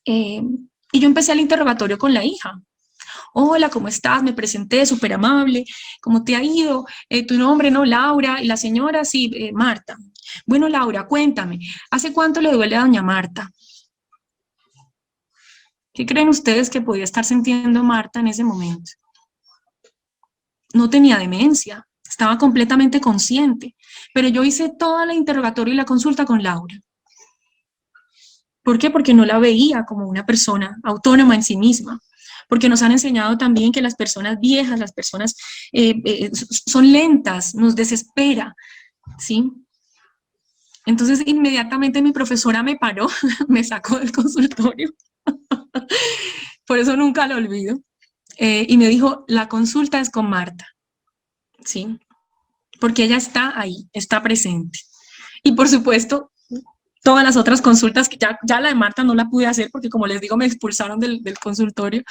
y yo empecé el interrogatorio con la hija. Hola, ¿cómo estás? Me presenté, súper amable. ¿Cómo te ha ido? ¿Tu nombre, no? Laura. Y la señora, sí, Marta. Bueno, Laura, cuéntame, ¿hace cuánto le duele a doña Marta? ¿Qué creen ustedes que podía estar sintiendo Marta en ese momento? No tenía demencia, estaba completamente consciente, pero yo hice toda la interrogatorio y la consulta con Laura. ¿Por qué? Porque no la veía como una persona autónoma en sí misma, porque nos han enseñado también que las personas viejas, las personas son lentas, nos desespera, ¿sí? Entonces inmediatamente mi profesora me paró, me sacó del consultorio, por eso nunca lo olvido, y me dijo, la consulta es con Marta, ¿sí? Porque ella está ahí, está presente. Y por supuesto, todas las otras consultas, que ya la de Marta no la pude hacer porque, como les digo, me expulsaron del consultorio,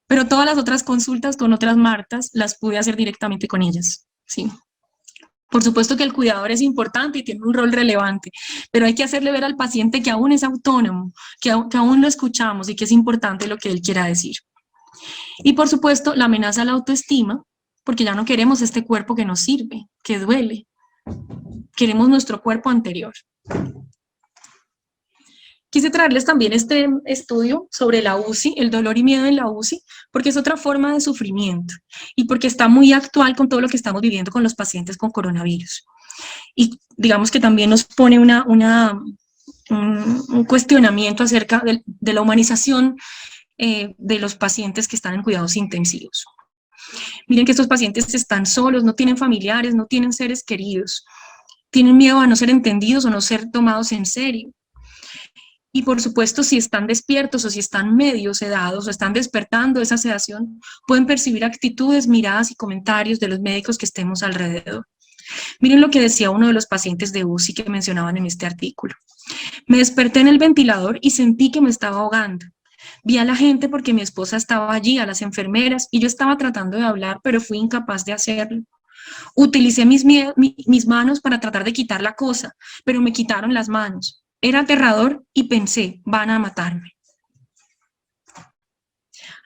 pero todas las otras consultas con otras Martas las pude hacer directamente con ellas, ¿sí? Por supuesto que el cuidador es importante y tiene un rol relevante, pero hay que hacerle ver al paciente que aún es autónomo, que aún lo escuchamos y que es importante lo que él quiera decir. Y por supuesto, la amenaza a la autoestima, porque ya no queremos este cuerpo que nos sirve, que duele. Queremos nuestro cuerpo anterior. Quise traerles también este estudio sobre la UCI, el dolor y miedo en la UCI, porque es otra forma de sufrimiento y porque está muy actual con todo lo que estamos viviendo con los pacientes con coronavirus. Y digamos que también nos pone un cuestionamiento acerca de la humanización de los pacientes que están en cuidados intensivos. Miren que estos pacientes están solos, no tienen familiares, no tienen seres queridos, tienen miedo a no ser entendidos o no ser tomados en serio. Y por supuesto, si están despiertos o si están medio sedados o están despertando esa sedación, pueden percibir actitudes, miradas y comentarios de los médicos que estemos alrededor. Miren lo que decía uno de los pacientes de UCI que mencionaban en este artículo. Me desperté en el ventilador y sentí que me estaba ahogando. Vi a la gente porque mi esposa estaba allí, a las enfermeras, y yo estaba tratando de hablar, pero fui incapaz de hacerlo. Utilicé mis manos para tratar de quitar la cosa, pero me quitaron las manos. Era aterrador y pensé, van a matarme.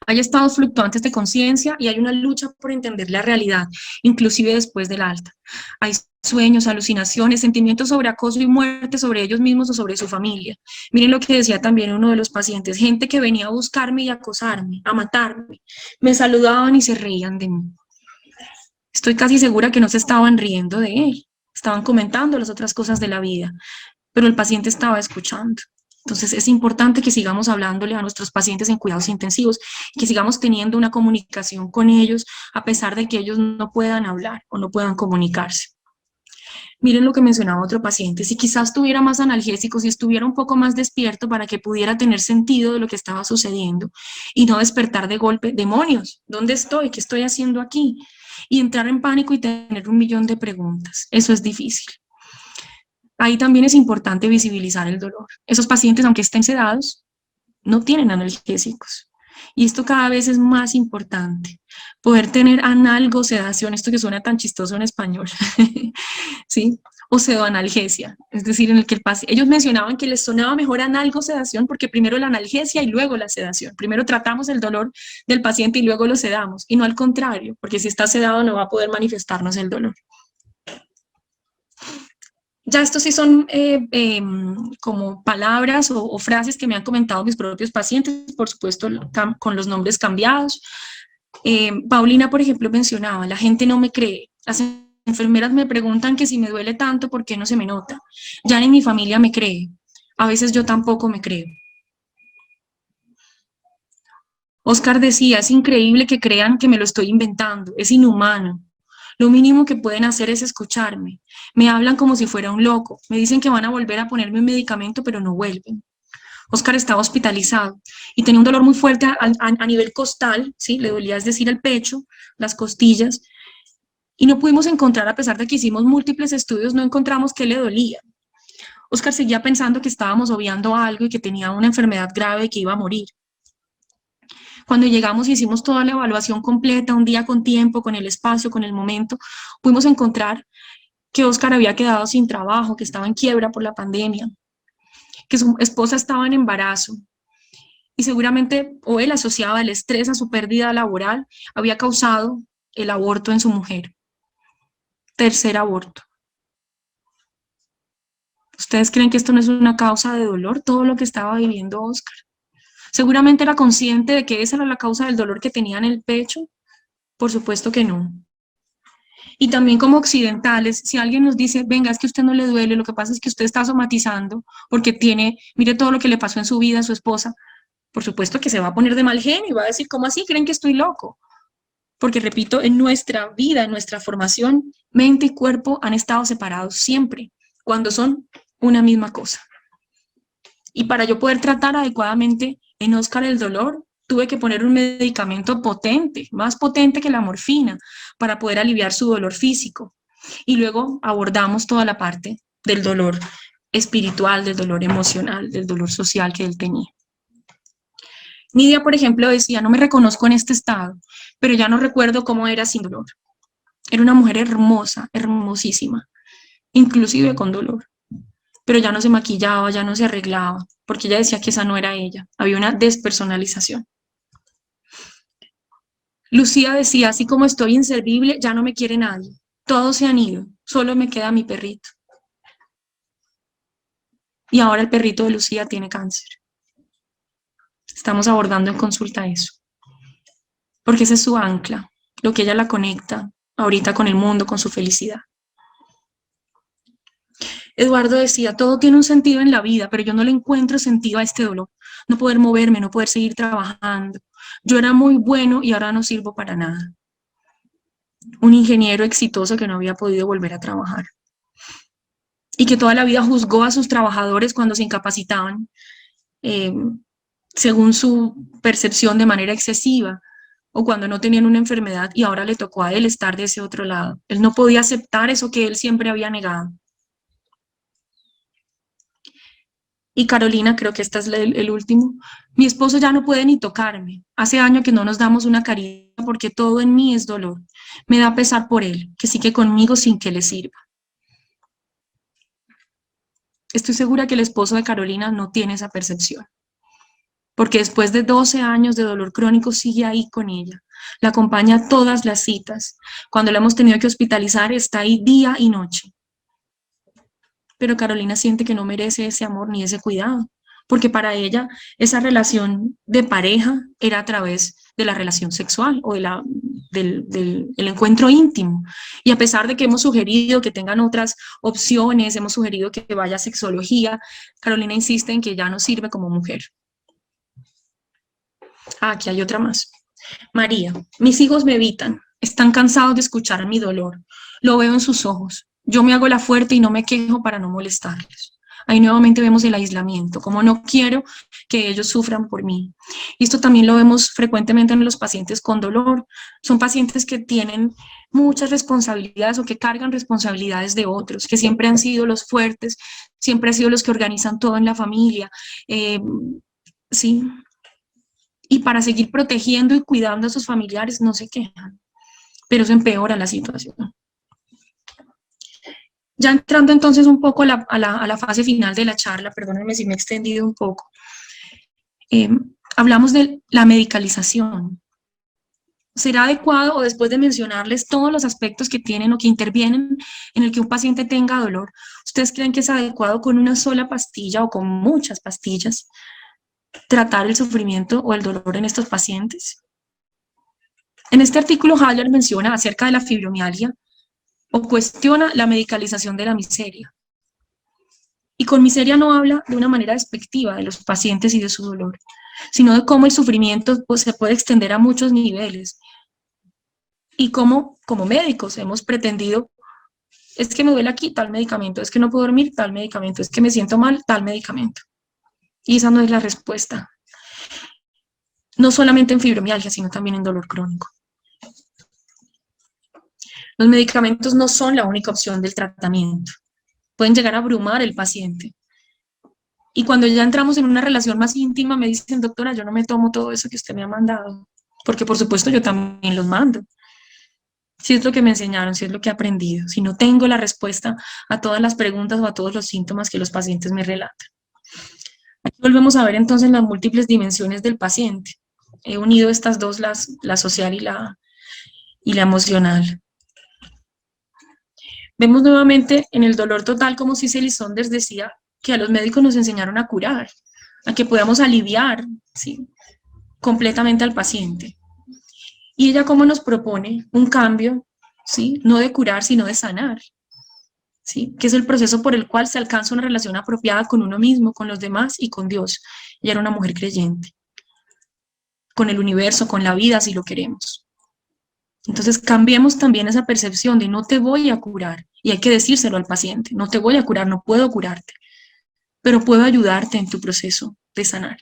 Hay estados fluctuantes de conciencia y hay una lucha por entender la realidad, inclusive después del alta. Hay sueños, alucinaciones, sentimientos sobre acoso y muerte sobre ellos mismos o sobre su familia. Miren lo que decía también uno de los pacientes, gente que venía a buscarme y a acosarme, a matarme. Me saludaban y se reían de mí. Estoy casi segura que no se estaban riendo de él, estaban comentando las otras cosas de la vida, pero el paciente estaba escuchando. Entonces es importante que sigamos hablándole a nuestros pacientes en cuidados intensivos, que sigamos teniendo una comunicación con ellos a pesar de que ellos no puedan hablar o no puedan comunicarse. Miren lo que mencionaba otro paciente, si quizás tuviera más analgésicos, si estuviera un poco más despierto para que pudiera tener sentido de lo que estaba sucediendo y no despertar de golpe, demonios, ¿dónde estoy? ¿Qué estoy haciendo aquí? Y entrar en pánico y tener 1.000.000 de preguntas. Eso es difícil. Ahí también es importante visibilizar el dolor. Esos pacientes, aunque estén sedados, no tienen analgésicos. Y esto cada vez es más importante. Poder tener analgosedación, esto que suena tan chistoso en español, ¿sí? O pseudoanalgesia, es decir, en el que ellos mencionaban que les sonaba mejor analgosedación porque primero la analgesia y luego la sedación. Primero tratamos el dolor del paciente y luego lo sedamos, y no al contrario, porque si está sedado no va a poder manifestarnos el dolor. Ya estos sí son como palabras o frases que me han comentado mis propios pacientes, por supuesto con los nombres cambiados. Paulina, por ejemplo, mencionaba, la gente no me cree, las enfermeras me preguntan que si me duele tanto, ¿por qué no se me nota? Ya ni mi familia me cree, a veces yo tampoco me creo. Oscar decía, es increíble que crean que me lo estoy inventando, es inhumano. Lo mínimo que pueden hacer es escucharme. Me hablan como si fuera un loco. Me dicen que van a volver a ponerme un medicamento, pero no vuelven. Oscar estaba hospitalizado y tenía un dolor muy fuerte a nivel costal, ¿sí? Le dolía, es decir, el pecho, las costillas, y no pudimos encontrar, a pesar de que hicimos múltiples estudios, no encontramos qué le dolía. Oscar seguía pensando que estábamos obviando algo y que tenía una enfermedad grave y que iba a morir. Cuando llegamos y hicimos toda la evaluación completa, un día con tiempo, con el espacio, con el momento, pudimos encontrar que Oscar había quedado sin trabajo, que estaba en quiebra por la pandemia, que su esposa estaba en embarazo y seguramente o él asociaba el estrés a su pérdida laboral, había causado el aborto en su mujer. Tercer aborto. ¿Ustedes creen que esto no es una causa de dolor, todo lo que estaba viviendo Oscar? Seguramente era consciente de que esa era la causa del dolor que tenía en el pecho. Por supuesto que no. Y también como occidentales, si alguien nos dice, venga, es que a usted no le duele, lo que pasa es que usted está somatizando porque tiene, mire todo lo que le pasó en su vida a su esposa, por supuesto que se va a poner de mal genio y va a decir, ¿cómo así? ¿Creen que estoy loco? Porque repito, en nuestra vida, en nuestra formación, mente y cuerpo han estado separados siempre, cuando son una misma cosa. Y para yo poder tratar adecuadamente en Oscar el dolor, tuve que poner un medicamento potente, más potente que la morfina, para poder aliviar su dolor físico. Y luego abordamos toda la parte del dolor espiritual, del dolor emocional, del dolor social que él tenía. Nidia, por ejemplo, decía, no me reconozco en este estado, pero ya no recuerdo cómo era sin dolor. Era una mujer hermosa, hermosísima, inclusive con dolor. Pero ya no se maquillaba, ya no se arreglaba, porque ella decía que esa no era ella. Había una despersonalización. Lucía decía, así como estoy inservible, ya no me quiere nadie. Todos se han ido, solo me queda mi perrito. y ahora el perrito de Lucía tiene cáncer. Estamos abordando en consulta eso, porque ese es su ancla, lo que ella la conecta ahorita con el mundo, con su felicidad. Eduardo decía, todo tiene un sentido en la vida, pero yo no le encuentro sentido a este dolor. No poder moverme, no poder seguir trabajando. Yo era muy bueno y ahora no sirvo para nada. Un ingeniero exitoso que no había podido volver a trabajar. Y que toda la vida juzgó a sus trabajadores cuando se incapacitaban, según su percepción de manera excesiva, o cuando no tenían una enfermedad y ahora le tocó a él estar de ese otro lado. Él no podía aceptar eso que él siempre había negado. Y Carolina, creo que este es el último. Mi esposo ya no puede ni tocarme. Hace años que no nos damos una caricia porque todo en mí es dolor. Me da pesar por él, que sigue conmigo sin que le sirva. Estoy segura que el esposo de Carolina no tiene esa percepción, porque después de 12 años de dolor crónico sigue ahí con ella. La acompaña a todas las citas. Cuando la hemos tenido que hospitalizar, está ahí día y noche. Pero Carolina siente que no merece ese amor ni ese cuidado, porque para ella esa relación de pareja era a través de la relación sexual o del encuentro íntimo. Y a pesar de que hemos sugerido que tengan otras opciones, hemos sugerido que vaya a sexología, Carolina insiste en que ya no sirve como mujer. Aquí hay otra más. María, mis hijos me evitan, están cansados de escuchar mi dolor, lo veo en sus ojos. Yo me hago la fuerte y no me quejo para no molestarles. Ahí nuevamente vemos el aislamiento, como no quiero que ellos sufran por mí. Y esto también lo vemos frecuentemente en los pacientes con dolor. Son pacientes que tienen muchas responsabilidades o que cargan responsabilidades de otros, que siempre han sido los fuertes, siempre han sido los que organizan todo en la familia. Sí. Y para seguir protegiendo y cuidando a sus familiares no se quejan, pero eso empeora la situación. Ya entrando entonces un poco a la fase final de la charla, perdónenme si me he extendido un poco, hablamos de la medicalización. ¿Será adecuado, o después de mencionarles todos los aspectos que tienen o que intervienen en el que un paciente tenga dolor, ustedes creen que es adecuado con una sola pastilla o con muchas pastillas tratar el sufrimiento o el dolor en estos pacientes? En este artículo Haller menciona acerca de la fibromialgia o cuestiona la medicalización de la miseria. Y con miseria no habla de una manera despectiva de los pacientes y de su dolor, sino de cómo el sufrimiento pues, se puede extender a muchos niveles. Y cómo, como médicos, hemos pretendido, es que me duele aquí tal medicamento, es que no puedo dormir tal medicamento, es que me siento mal tal medicamento. Y esa no es la respuesta. No solamente en fibromialgia, sino también en dolor crónico. Los medicamentos no son la única opción del tratamiento. Pueden llegar a abrumar al paciente. Y cuando ya entramos en una relación más íntima, me dicen, doctora, yo no me tomo todo eso que usted me ha mandado, porque por supuesto yo también los mando. Si es lo que me enseñaron, si es lo que he aprendido, si no tengo la respuesta a todas las preguntas o a todos los síntomas que los pacientes me relatan. Aquí volvemos a ver entonces las múltiples dimensiones del paciente. He unido estas dos, la social y la emocional. Vemos nuevamente en el dolor total como Cicely Saunders decía que a los médicos nos enseñaron a curar, a que podamos aliviar, ¿sí?, completamente al paciente. Y ella cómo nos propone un cambio, ¿sí?, no de curar, sino de sanar, ¿sí?, que es el proceso por el cual se alcanza una relación apropiada con uno mismo, con los demás y con Dios. Ella era una mujer creyente, con el universo, con la vida, si lo queremos. Entonces cambiemos también esa percepción de no te voy a curar, y hay que decírselo al paciente, no te voy a curar, no puedo curarte, pero puedo ayudarte en tu proceso de sanar.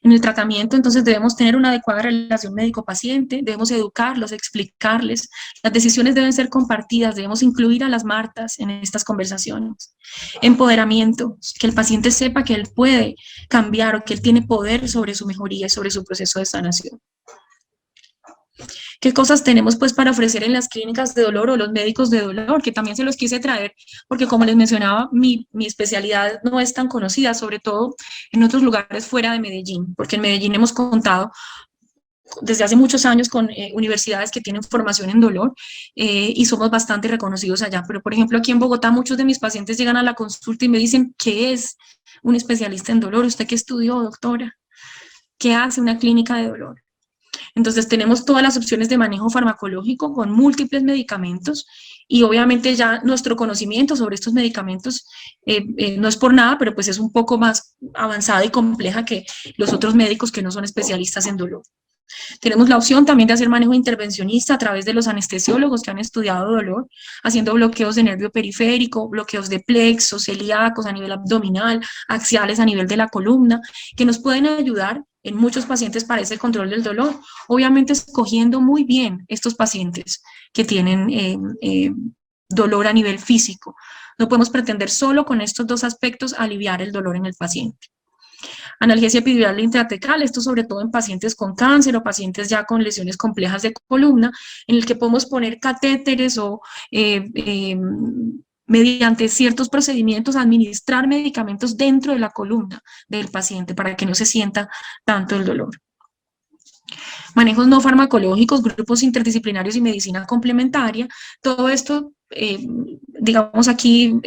En el tratamiento, entonces, debemos tener una adecuada relación médico-paciente, debemos educarlos, explicarles, las decisiones deben ser compartidas, debemos incluir a las Martas en estas conversaciones. Empoderamiento, que el paciente sepa que él puede cambiar o que él tiene poder sobre su mejoría y sobre su proceso de sanación. ¿Qué cosas tenemos pues para ofrecer en las clínicas de dolor o los médicos de dolor? Que también se los quise traer porque, como les mencionaba, mi especialidad no es tan conocida, sobre todo en otros lugares fuera de Medellín, porque en Medellín hemos contado desde hace muchos años con universidades que tienen formación en dolor y somos bastante reconocidos allá. Pero, por ejemplo, aquí en Bogotá muchos de mis pacientes llegan a la consulta y me dicen, ¿qué es un especialista en dolor? ¿Usted qué estudió, doctora? ¿Qué hace una clínica de dolor? Entonces tenemos todas las opciones de manejo farmacológico con múltiples medicamentos y obviamente ya nuestro conocimiento sobre estos medicamentos no es por nada, pero pues es un poco más avanzada y compleja que los otros médicos que no son especialistas en dolor. Tenemos la opción también de hacer manejo intervencionista a través de los anestesiólogos que han estudiado dolor, haciendo bloqueos de nervio periférico, bloqueos de plexos, celíacos a nivel abdominal, axiales a nivel de la columna, que nos pueden ayudar en muchos pacientes para ese control del dolor, obviamente escogiendo muy bien estos pacientes que tienen dolor a nivel físico. No podemos pretender solo con estos dos aspectos aliviar el dolor en el paciente. Analgesia epidural intratecal, esto sobre todo en pacientes con cáncer o pacientes ya con lesiones complejas de columna, en el que podemos poner catéteres o mediante ciertos procedimientos administrar medicamentos dentro de la columna del paciente para que no se sienta tanto el dolor. Manejos no farmacológicos, grupos interdisciplinarios y medicina complementaria, todo esto, digamos aquí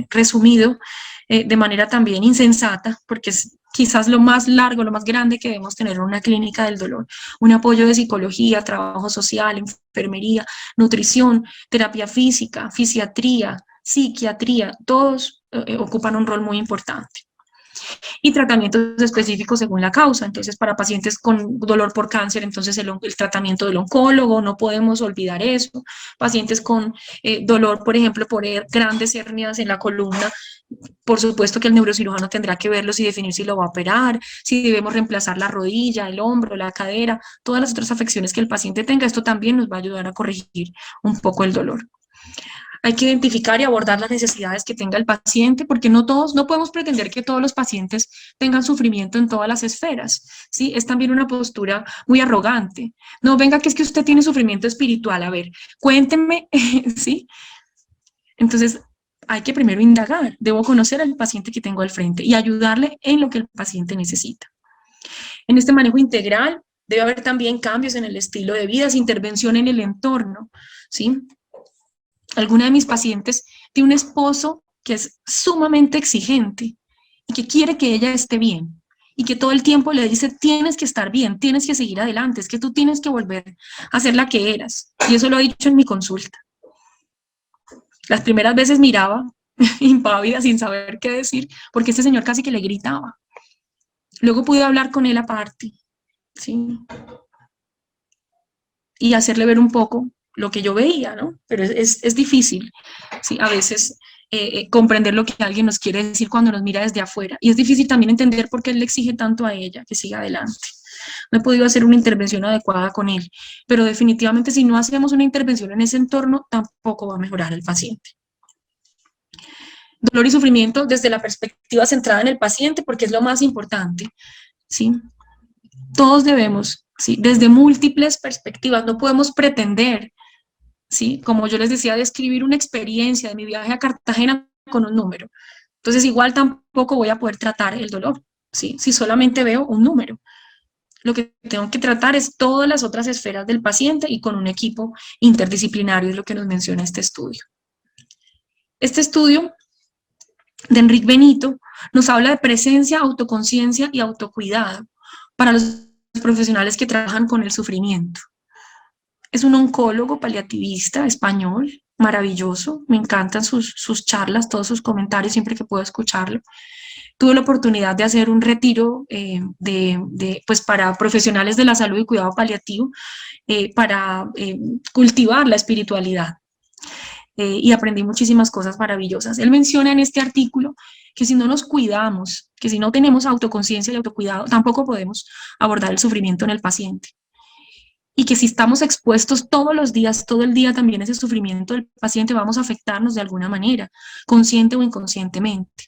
resumido, de manera también insensata, porque es quizás lo más largo, lo más grande que debemos tener en una clínica del dolor. Un apoyo de psicología, trabajo social, enfermería, nutrición, terapia física, fisiatría, psiquiatría, todos ocupan un rol muy importante. Y tratamientos específicos según la causa. Entonces, para pacientes con dolor por cáncer, entonces el tratamiento del oncólogo, no podemos olvidar eso. Pacientes con dolor, por ejemplo, por grandes hernias en la columna, por supuesto que el neurocirujano tendrá que verlos y definir si lo va a operar, si debemos reemplazar la rodilla, el hombro, la cadera, todas las otras afecciones que el paciente tenga. Esto también nos va a ayudar a corregir un poco el dolor. Hay que identificar y abordar las necesidades que tenga el paciente, porque no podemos pretender que todos los pacientes tengan sufrimiento en todas las esferas, ¿sí? Es también una postura muy arrogante. No, venga, que es que usted tiene sufrimiento espiritual, a ver, cuéntenme, ¿sí? Entonces, hay que primero indagar, debo conocer al paciente que tengo al frente y ayudarle en lo que el paciente necesita. En este manejo integral debe haber también cambios en el estilo de vida, intervención en el entorno, ¿sí? Alguna de mis pacientes tiene un esposo que es sumamente exigente y que quiere que ella esté bien y que todo el tiempo le dice, tienes que estar bien, tienes que seguir adelante, es que tú tienes que volver a ser la que eras. Y eso lo ha dicho en mi consulta. Las primeras veces miraba impávida sin saber qué decir, porque este señor casi que le gritaba. Luego pude hablar con él aparte, ¿sí? Y hacerle ver un poco lo que yo veía, ¿no? Pero es difícil, ¿sí? A veces comprender lo que alguien nos quiere decir cuando nos mira desde afuera. Y es difícil también entender por qué él le exige tanto a ella que siga adelante. No he podido hacer una intervención adecuada con él, pero definitivamente si no hacemos una intervención en ese entorno, tampoco va a mejorar el paciente. Dolor y sufrimiento desde la perspectiva centrada en el paciente, porque es lo más importante, ¿sí? Todos debemos, ¿sí? Desde múltiples perspectivas, no podemos pretender, ¿sí? Como yo les decía, describir una experiencia de mi viaje a Cartagena con un número. Entonces, igual tampoco voy a poder tratar el dolor, ¿sí? Si solamente veo un número. Lo que tengo que tratar es todas las otras esferas del paciente y con un equipo interdisciplinario, es lo que nos menciona este estudio. Este estudio de Enrique Benito nos habla de presencia, autoconciencia y autocuidado para los profesionales que trabajan con el sufrimiento. Es un oncólogo paliativista español, maravilloso, me encantan sus charlas, todos sus comentarios, siempre que puedo escucharlo. Tuve la oportunidad de hacer un retiro pues para profesionales de la salud y cuidado paliativo para cultivar la espiritualidad. Y aprendí muchísimas cosas maravillosas. Él menciona en este artículo que si no nos cuidamos, que si no tenemos autoconciencia y autocuidado, tampoco podemos abordar el sufrimiento en el paciente. Y que si estamos expuestos todos los días, todo el día también a ese sufrimiento del paciente, vamos a afectarnos de alguna manera, consciente o inconscientemente.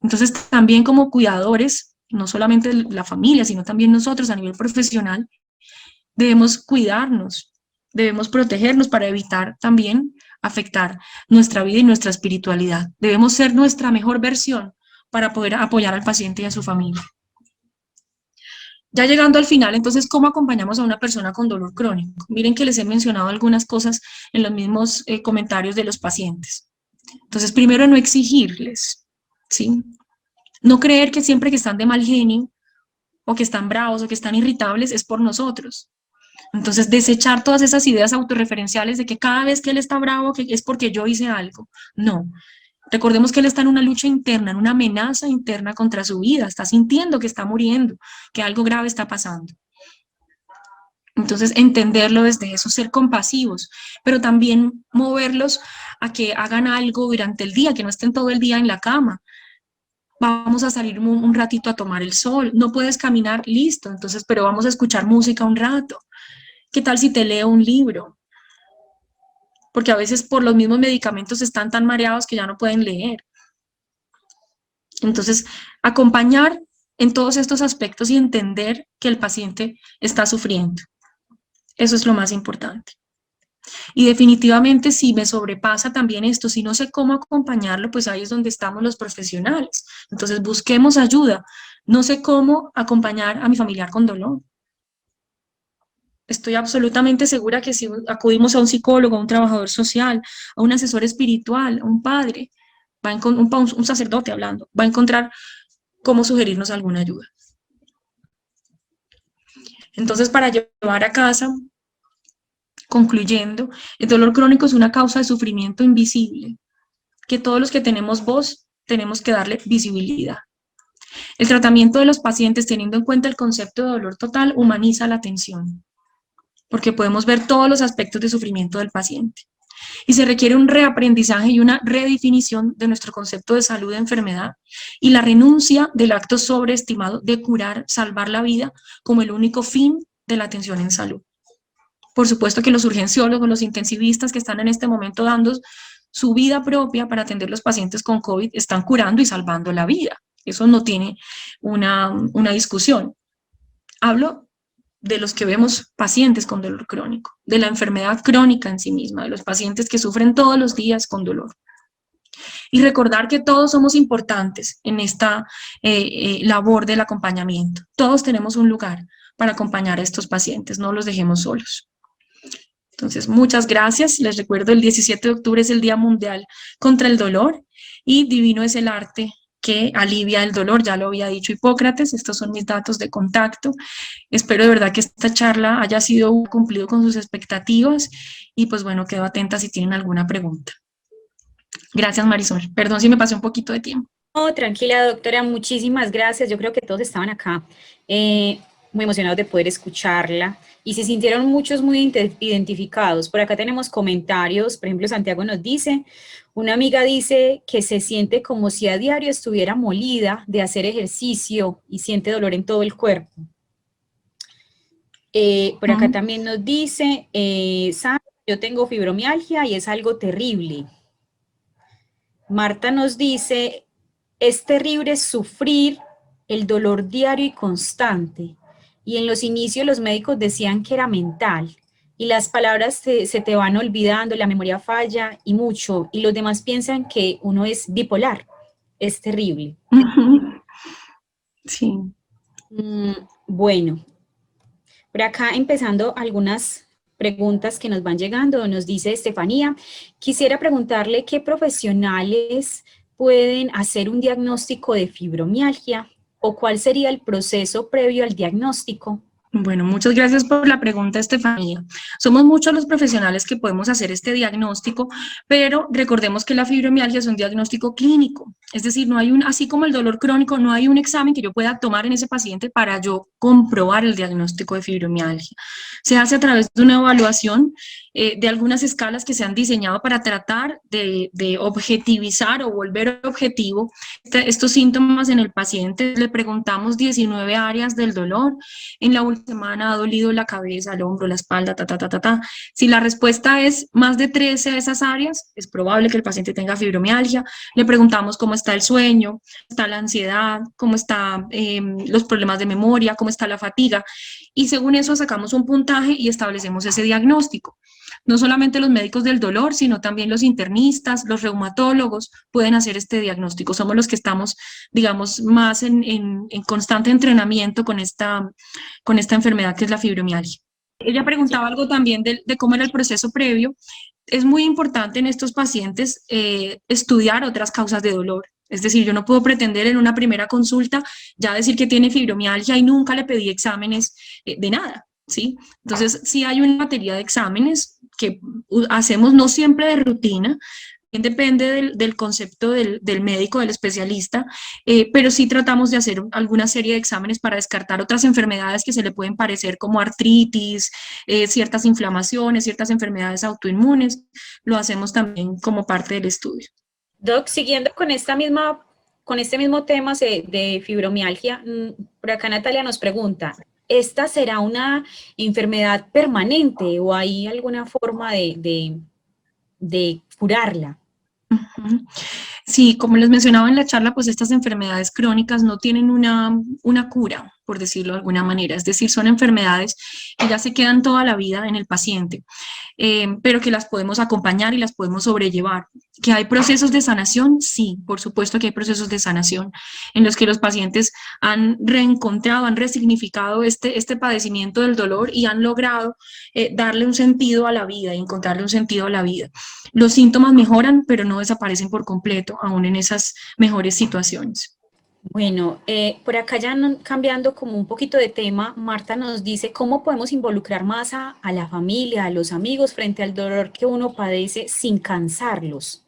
Entonces, también como cuidadores, no solamente la familia, sino también nosotros a nivel profesional, debemos cuidarnos, debemos protegernos para evitar también afectar nuestra vida y nuestra espiritualidad. Debemos ser nuestra mejor versión para poder apoyar al paciente y a su familia. Ya llegando al final, entonces, ¿cómo acompañamos a una persona con dolor crónico? Miren que les he mencionado algunas cosas en los mismos comentarios de los pacientes. Entonces, primero, no exigirles, ¿sí? No creer que siempre que están de mal genio, o que están bravos, o que están irritables, es por nosotros. Entonces, desechar todas esas ideas autorreferenciales de que cada vez que él está bravo que es porque yo hice algo. No. Recordemos que él está en una lucha interna, en una amenaza interna contra su vida, está sintiendo que está muriendo, que algo grave está pasando. Entonces, entenderlo desde eso, ser compasivos, pero también moverlos a que hagan algo durante el día, que no estén todo el día en la cama. Vamos a salir un ratito a tomar el sol, no puedes caminar, listo, entonces, pero vamos a escuchar música un rato. ¿Qué tal si te leo un libro? Porque a veces por los mismos medicamentos están tan mareados que ya no pueden leer. Entonces, acompañar en todos estos aspectos y entender que el paciente está sufriendo. Eso es lo más importante. Y definitivamente si me sobrepasa también esto, si no sé cómo acompañarlo, pues ahí es donde estamos los profesionales. Entonces busquemos ayuda. No sé cómo acompañar a mi familiar con dolor. Estoy absolutamente segura que si acudimos a un psicólogo, a un trabajador social, a un asesor espiritual, a un padre, un sacerdote hablando, va a encontrar cómo sugerirnos alguna ayuda. Entonces, para llevar a casa, concluyendo, el dolor crónico es una causa de sufrimiento invisible, que todos los que tenemos voz tenemos que darle visibilidad. El tratamiento de los pacientes, teniendo en cuenta el concepto de dolor total, humaniza la atención, porque podemos ver todos los aspectos de sufrimiento del paciente. Y se requiere un reaprendizaje y una redefinición de nuestro concepto de salud e enfermedad y la renuncia del acto sobreestimado de curar, salvar la vida como el único fin de la atención en salud. Por supuesto que los urgenciólogos, los intensivistas que están en este momento dando su vida propia para atender los pacientes con COVID están curando y salvando la vida. Eso no tiene una discusión. Hablo de los que vemos pacientes con dolor crónico, de la enfermedad crónica en sí misma, de los pacientes que sufren todos los días con dolor. Y recordar que todos somos importantes en esta labor del acompañamiento. Todos tenemos un lugar para acompañar a estos pacientes, no los dejemos solos. Entonces, muchas gracias. Les recuerdo, el 17 de octubre es el Día Mundial contra el Dolor y divino es el arte que alivia el dolor, ya lo había dicho Hipócrates. Estos son mis datos de contacto. Espero de verdad que esta charla haya sido cumplido con sus expectativas y pues bueno, quedo atenta si tienen alguna pregunta. Gracias, Marisol. Perdón si me pasé un poquito de tiempo. No, tranquila, doctora, muchísimas gracias. Yo creo que todos estaban acá muy emocionados de poder escucharla y se sintieron muchos muy identificados. Por acá tenemos comentarios, por ejemplo, Santiago nos dice, una amiga dice que se siente como si a diario estuviera molida de hacer ejercicio y siente dolor en todo el cuerpo. Por acá también nos dice, Sandra, yo tengo fibromialgia y es algo terrible. Marta nos dice, es terrible sufrir el dolor diario y constante. Y en los inicios los médicos decían que era mental. Y las palabras se te van olvidando, la memoria falla y mucho. Y los demás piensan que uno es bipolar. Es terrible. Sí. Bueno, por acá empezando algunas preguntas que nos van llegando, nos dice Estefanía, quisiera preguntarle qué profesionales pueden hacer un diagnóstico de fibromialgia o cuál sería el proceso previo al diagnóstico. Bueno, muchas gracias por la pregunta, Estefanía. Somos muchos los profesionales que podemos hacer este diagnóstico, pero recordemos que la fibromialgia es un diagnóstico clínico, es decir, no hay así como el dolor crónico, no hay un examen que yo pueda tomar en ese paciente para yo comprobar el diagnóstico de fibromialgia. Se hace a través de una evaluación de algunas escalas que se han diseñado para tratar de objetivizar o volver objetivo estos síntomas en el paciente. Le preguntamos 19 áreas del dolor. En la última semana ha dolido la cabeza, el hombro, la espalda, Si la respuesta es más de 13 de esas áreas, es probable que el paciente tenga fibromialgia. Le preguntamos cómo está el sueño, cómo está la ansiedad, cómo están los problemas de memoria, cómo está la fatiga. Y según eso sacamos un puntaje y establecemos ese diagnóstico. no solamente los médicos del dolor, sino también los internistas, los reumatólogos pueden hacer este diagnóstico. Somos los que estamos, digamos, más en constante entrenamiento con esta enfermedad que es la fibromialgia. Ella preguntaba algo también de cómo era el proceso previo. Es muy importante en estos pacientes estudiar otras causas de dolor. Es decir, yo no puedo pretender en una primera consulta ya decir que tiene fibromialgia y nunca le pedí exámenes de nada, ¿sí? Entonces, sí hay una batería de exámenes que hacemos no siempre de rutina, depende del concepto del médico, del especialista, pero sí tratamos de hacer alguna serie de exámenes para descartar otras enfermedades que se le pueden parecer como artritis, ciertas inflamaciones, ciertas enfermedades autoinmunes, lo hacemos también como parte del estudio. Doc, siguiendo con con este mismo tema de fibromialgia, por acá Natalia nos pregunta, ¿esta será una enfermedad permanente o hay alguna forma de curarla? Sí, como les mencionaba en la charla, pues estas enfermedades crónicas no tienen una cura, por decirlo de alguna manera. Es decir, son enfermedades que ya se quedan toda la vida en el paciente, pero que las podemos acompañar y las podemos sobrellevar. ¿Que hay procesos de sanación? Sí, por supuesto que hay procesos de sanación en los que los pacientes han reencontrado, han resignificado este padecimiento del dolor y han logrado darle un sentido a la vida y encontrarle un sentido a la vida. Los síntomas mejoran, pero no desaparecen por completo, aún en esas mejores situaciones. Bueno, por acá ya cambiando como un poquito de tema, Marta nos dice cómo podemos involucrar más a la familia, a los amigos frente al dolor que uno padece sin cansarlos.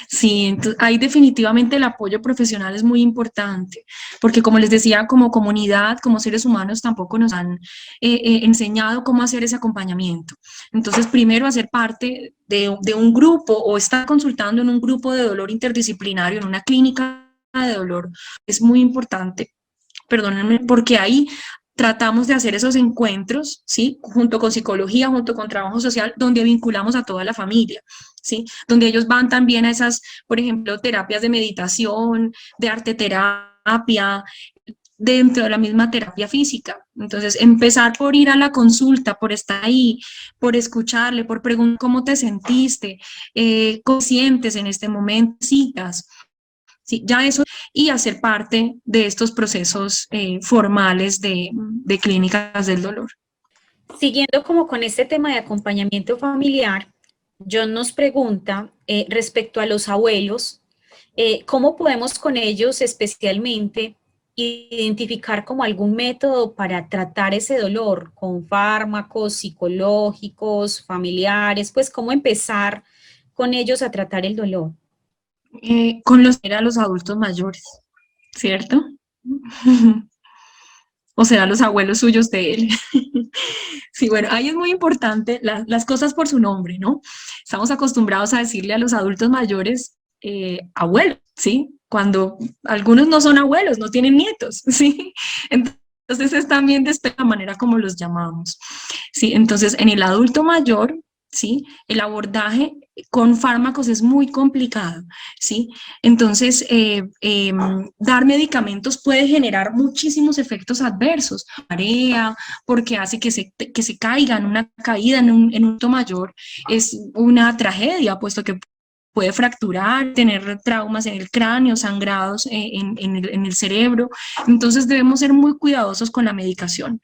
Sí, entonces, ahí definitivamente el apoyo profesional es muy importante, porque como les decía, como comunidad, como seres humanos, tampoco nos han enseñado cómo hacer ese acompañamiento. Entonces, primero hacer parte de un grupo o estar consultando en un grupo de dolor interdisciplinario, en una clínica de dolor, es muy importante, perdónenme, porque ahí tratamos de hacer esos encuentros, ¿sí? Junto con psicología, junto con trabajo social, donde vinculamos a toda la familia, ¿sí? Donde ellos van también a esas, por ejemplo, terapias de meditación, de arte terapia, dentro de la misma terapia física. Entonces, empezar por ir a la consulta, por estar ahí, por escucharle, por preguntar cómo te sentiste, cómo sientes en este momento, citas. Sí, ya eso y hacer parte de estos procesos formales de clínicas del dolor. Siguiendo como con este tema de acompañamiento familiar, John nos pregunta respecto a los abuelos, ¿cómo podemos con ellos especialmente identificar como algún método para tratar ese dolor con fármacos psicológicos, familiares? Pues cómo empezar con ellos a tratar el dolor. Con los adultos mayores, ¿cierto? O sea, los abuelos suyos de él. Sí, bueno, ahí es muy importante las cosas por su nombre, ¿no? Estamos acostumbrados a decirle a los adultos mayores abuelos, ¿sí? Cuando algunos no son abuelos, no tienen nietos, ¿sí? Entonces es también de esta manera como los llamamos, ¿sí? Entonces en el adulto mayor, ¿sí? El abordaje con fármacos es muy complicado, ¿sí? Entonces, dar medicamentos puede generar muchísimos efectos adversos, marea, porque hace que se caiga en una caída en un adulto mayor, es una tragedia, puesto que puede fracturar, tener traumas en el cráneo, sangrados en el cerebro. Entonces debemos ser muy cuidadosos con la medicación.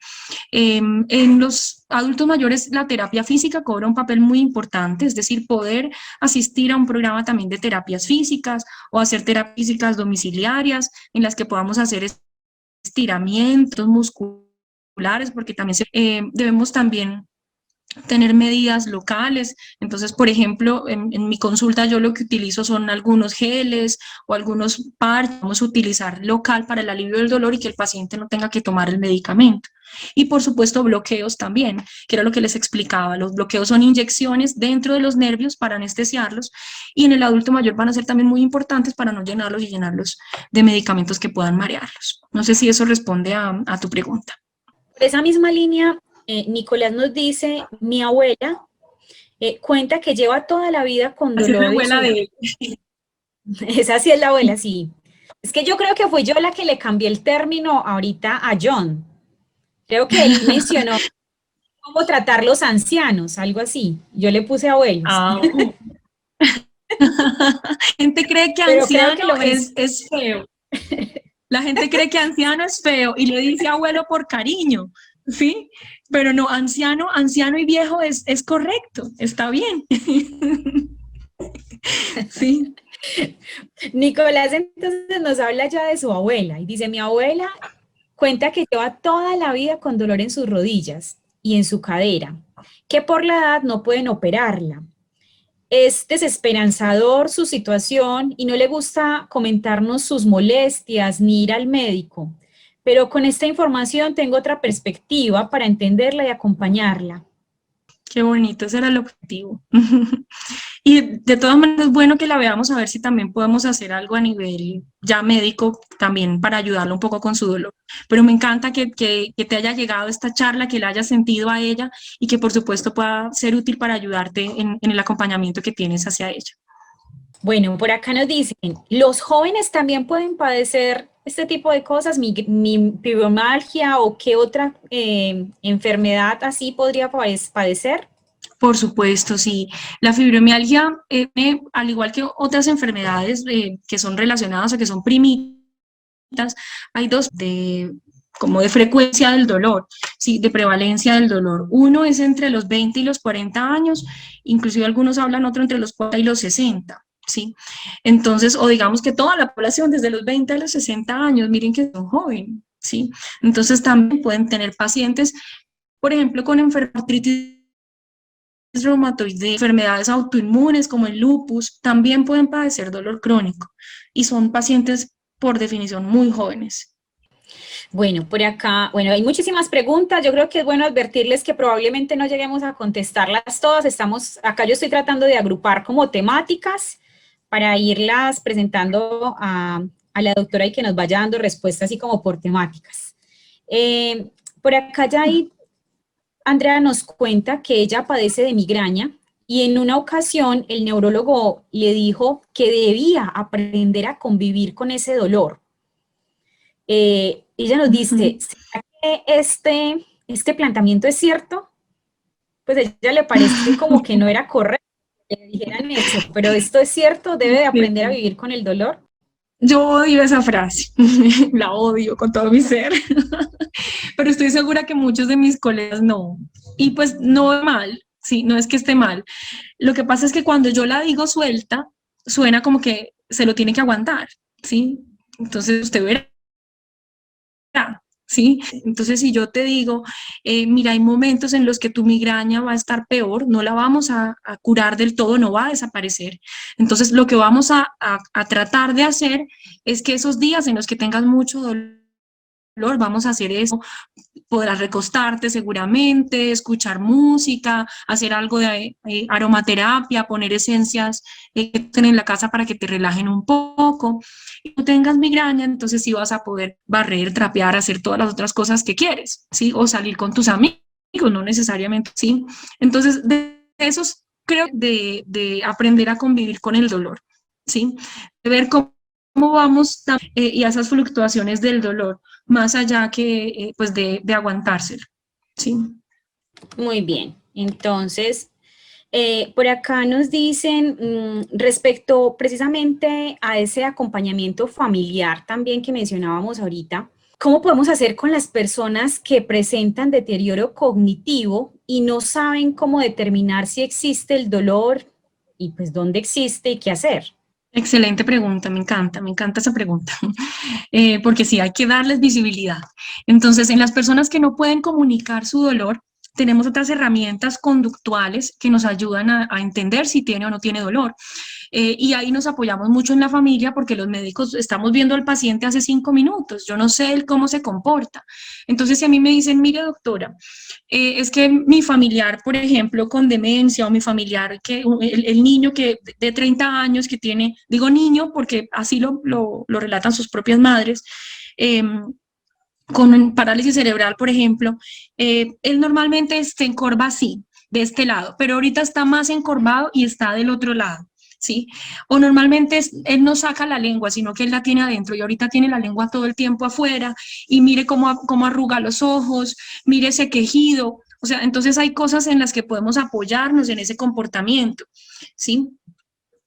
En los adultos mayores la terapia física cobra un papel muy importante, es decir, poder asistir a un programa también de terapias físicas o hacer terapias físicas domiciliarias en las que podamos hacer estiramientos musculares, porque también debemos también tener medidas locales. Entonces, por ejemplo, en mi consulta yo lo que utilizo son algunos geles o algunos parches, vamos a utilizar local para el alivio del dolor y que el paciente no tenga que tomar el medicamento. Y por supuesto bloqueos también, que era lo que les explicaba. Los bloqueos son inyecciones dentro de los nervios para anestesiarlos y en el adulto mayor van a ser también muy importantes para no llenarlos y llenarlos de medicamentos que puedan marearlos. No sé si eso responde a tu pregunta. Por esa misma línea, Nicolás nos dice, mi abuela cuenta que lleva toda la vida con Así es la dolor en abuela su... de él. Esa sí es la abuela, sí. Es que yo creo que fui yo la que le cambié el término ahorita a John. Creo que él mencionó cómo tratar los ancianos, algo así. Yo le puse abuelos, Ah, gente cree que pero creo que anciano es feo. La gente cree que anciano es feo y le dice abuelo por cariño, ¿sí? Pero no, anciano, anciano y viejo es correcto, está bien. Sí. Nicolás entonces nos habla ya de su abuela y dice, mi abuela cuenta que lleva toda la vida con dolor en sus rodillas y en su cadera, que por la edad no pueden operarla. Es desesperanzador su situación y no le gusta comentarnos sus molestias ni ir al médico, pero con esta información tengo otra perspectiva para entenderla y acompañarla. Qué bonito, ese era el objetivo. Y de todas maneras es bueno que la veamos a ver si también podemos hacer algo a nivel ya médico también para ayudarla un poco con su dolor. Pero me encanta que te haya llegado esta charla, que la hayas sentido a ella y que por supuesto pueda ser útil para ayudarte en el acompañamiento que tienes hacia ella. Bueno, por acá nos dicen, ¿los jóvenes también pueden padecer este tipo de cosas, mi fibromialgia o qué otra enfermedad así podría padecer? Por supuesto, sí. La fibromialgia, al igual que otras enfermedades que son relacionadas o que son primitas, hay dos como de frecuencia del dolor, sí, de prevalencia del dolor. Uno es entre los 20 y los 40 años, inclusive algunos hablan otro entre los 40 y los 60, ¿sí? Entonces, o digamos que toda la población desde los 20 a los 60 años, miren que son jóvenes, ¿sí? Entonces también pueden tener pacientes, por ejemplo, con artritis reumatoide, enfermedades autoinmunes como el lupus, también pueden padecer dolor crónico y son pacientes por definición muy jóvenes. Bueno, por acá, bueno, hay muchísimas preguntas. Yo creo que es bueno advertirles que probablemente no lleguemos a contestarlas todas. Acá yo estoy tratando de agrupar como temáticas para irlas presentando a la doctora y que nos vaya dando respuestas así como por temáticas. Por acá ya hay, Andrea nos cuenta que ella padece de migraña y en una ocasión el neurólogo le dijo que debía aprender a convivir con ese dolor. Ella nos dice, ¿será que este planteamiento es cierto? Pues a ella le parece como que no era correcto que le dijeran eso, pero esto es cierto, debe de aprender a Sí. vivir con el dolor. Yo odio esa frase, la odio con todo mi ser, pero estoy segura que muchos de mis colegas no. Y pues no es mal, sí, no es que esté mal. Lo que pasa es que cuando yo la digo suelta, suena como que se lo tiene que aguantar, ¿sí? Entonces usted verá, ¿sí? Entonces, si yo te digo, mira, hay momentos en los que tu migraña va a estar peor, no la vamos a curar del todo, no va a desaparecer. Entonces, lo que vamos a tratar de hacer es que esos días en los que tengas mucho dolor, vamos a hacer eso, podrás recostarte seguramente, escuchar música, hacer algo de aromaterapia, poner esencias que estén en la casa para que te relajen un poco. Y no tengas migraña, entonces sí vas a poder barrer, trapear, hacer todas las otras cosas que quieres, ¿sí? O salir con tus amigos, no necesariamente, ¿sí? Entonces, de esos creo de aprender a convivir con el dolor, ¿sí? De ver cómo vamos y a esas fluctuaciones del dolor más allá que pues de aguantárselo, ¿sí? Muy bien, entonces, por acá nos dicen respecto precisamente a ese acompañamiento familiar también que mencionábamos ahorita, ¿cómo podemos hacer con las personas que presentan deterioro cognitivo y no saben cómo determinar si existe el dolor y pues dónde existe y qué hacer? Excelente pregunta, me encanta esa pregunta, porque sí, hay que darles visibilidad. Entonces, en las personas que no pueden comunicar su dolor, tenemos otras herramientas conductuales que nos ayudan a entender si tiene o no tiene dolor. Y ahí nos apoyamos mucho en la familia porque los médicos estamos viendo al paciente hace 5 minutos, yo no sé él cómo se comporta. Entonces, si a mí me dicen, mire doctora, es que mi familiar, por ejemplo, con demencia o mi familiar, el niño que de 30 años que tiene, digo niño porque así lo relatan sus propias madres, eh, con parálisis cerebral, por ejemplo, él normalmente se encorva así, de este lado, pero ahorita está más encorvado y está del otro lado. ¿Sí? O normalmente él no saca la lengua, sino que él la tiene adentro y ahorita tiene la lengua todo el tiempo afuera y mire cómo arruga los ojos, mire ese quejido. O sea, entonces hay cosas en las que podemos apoyarnos en ese comportamiento, ¿sí?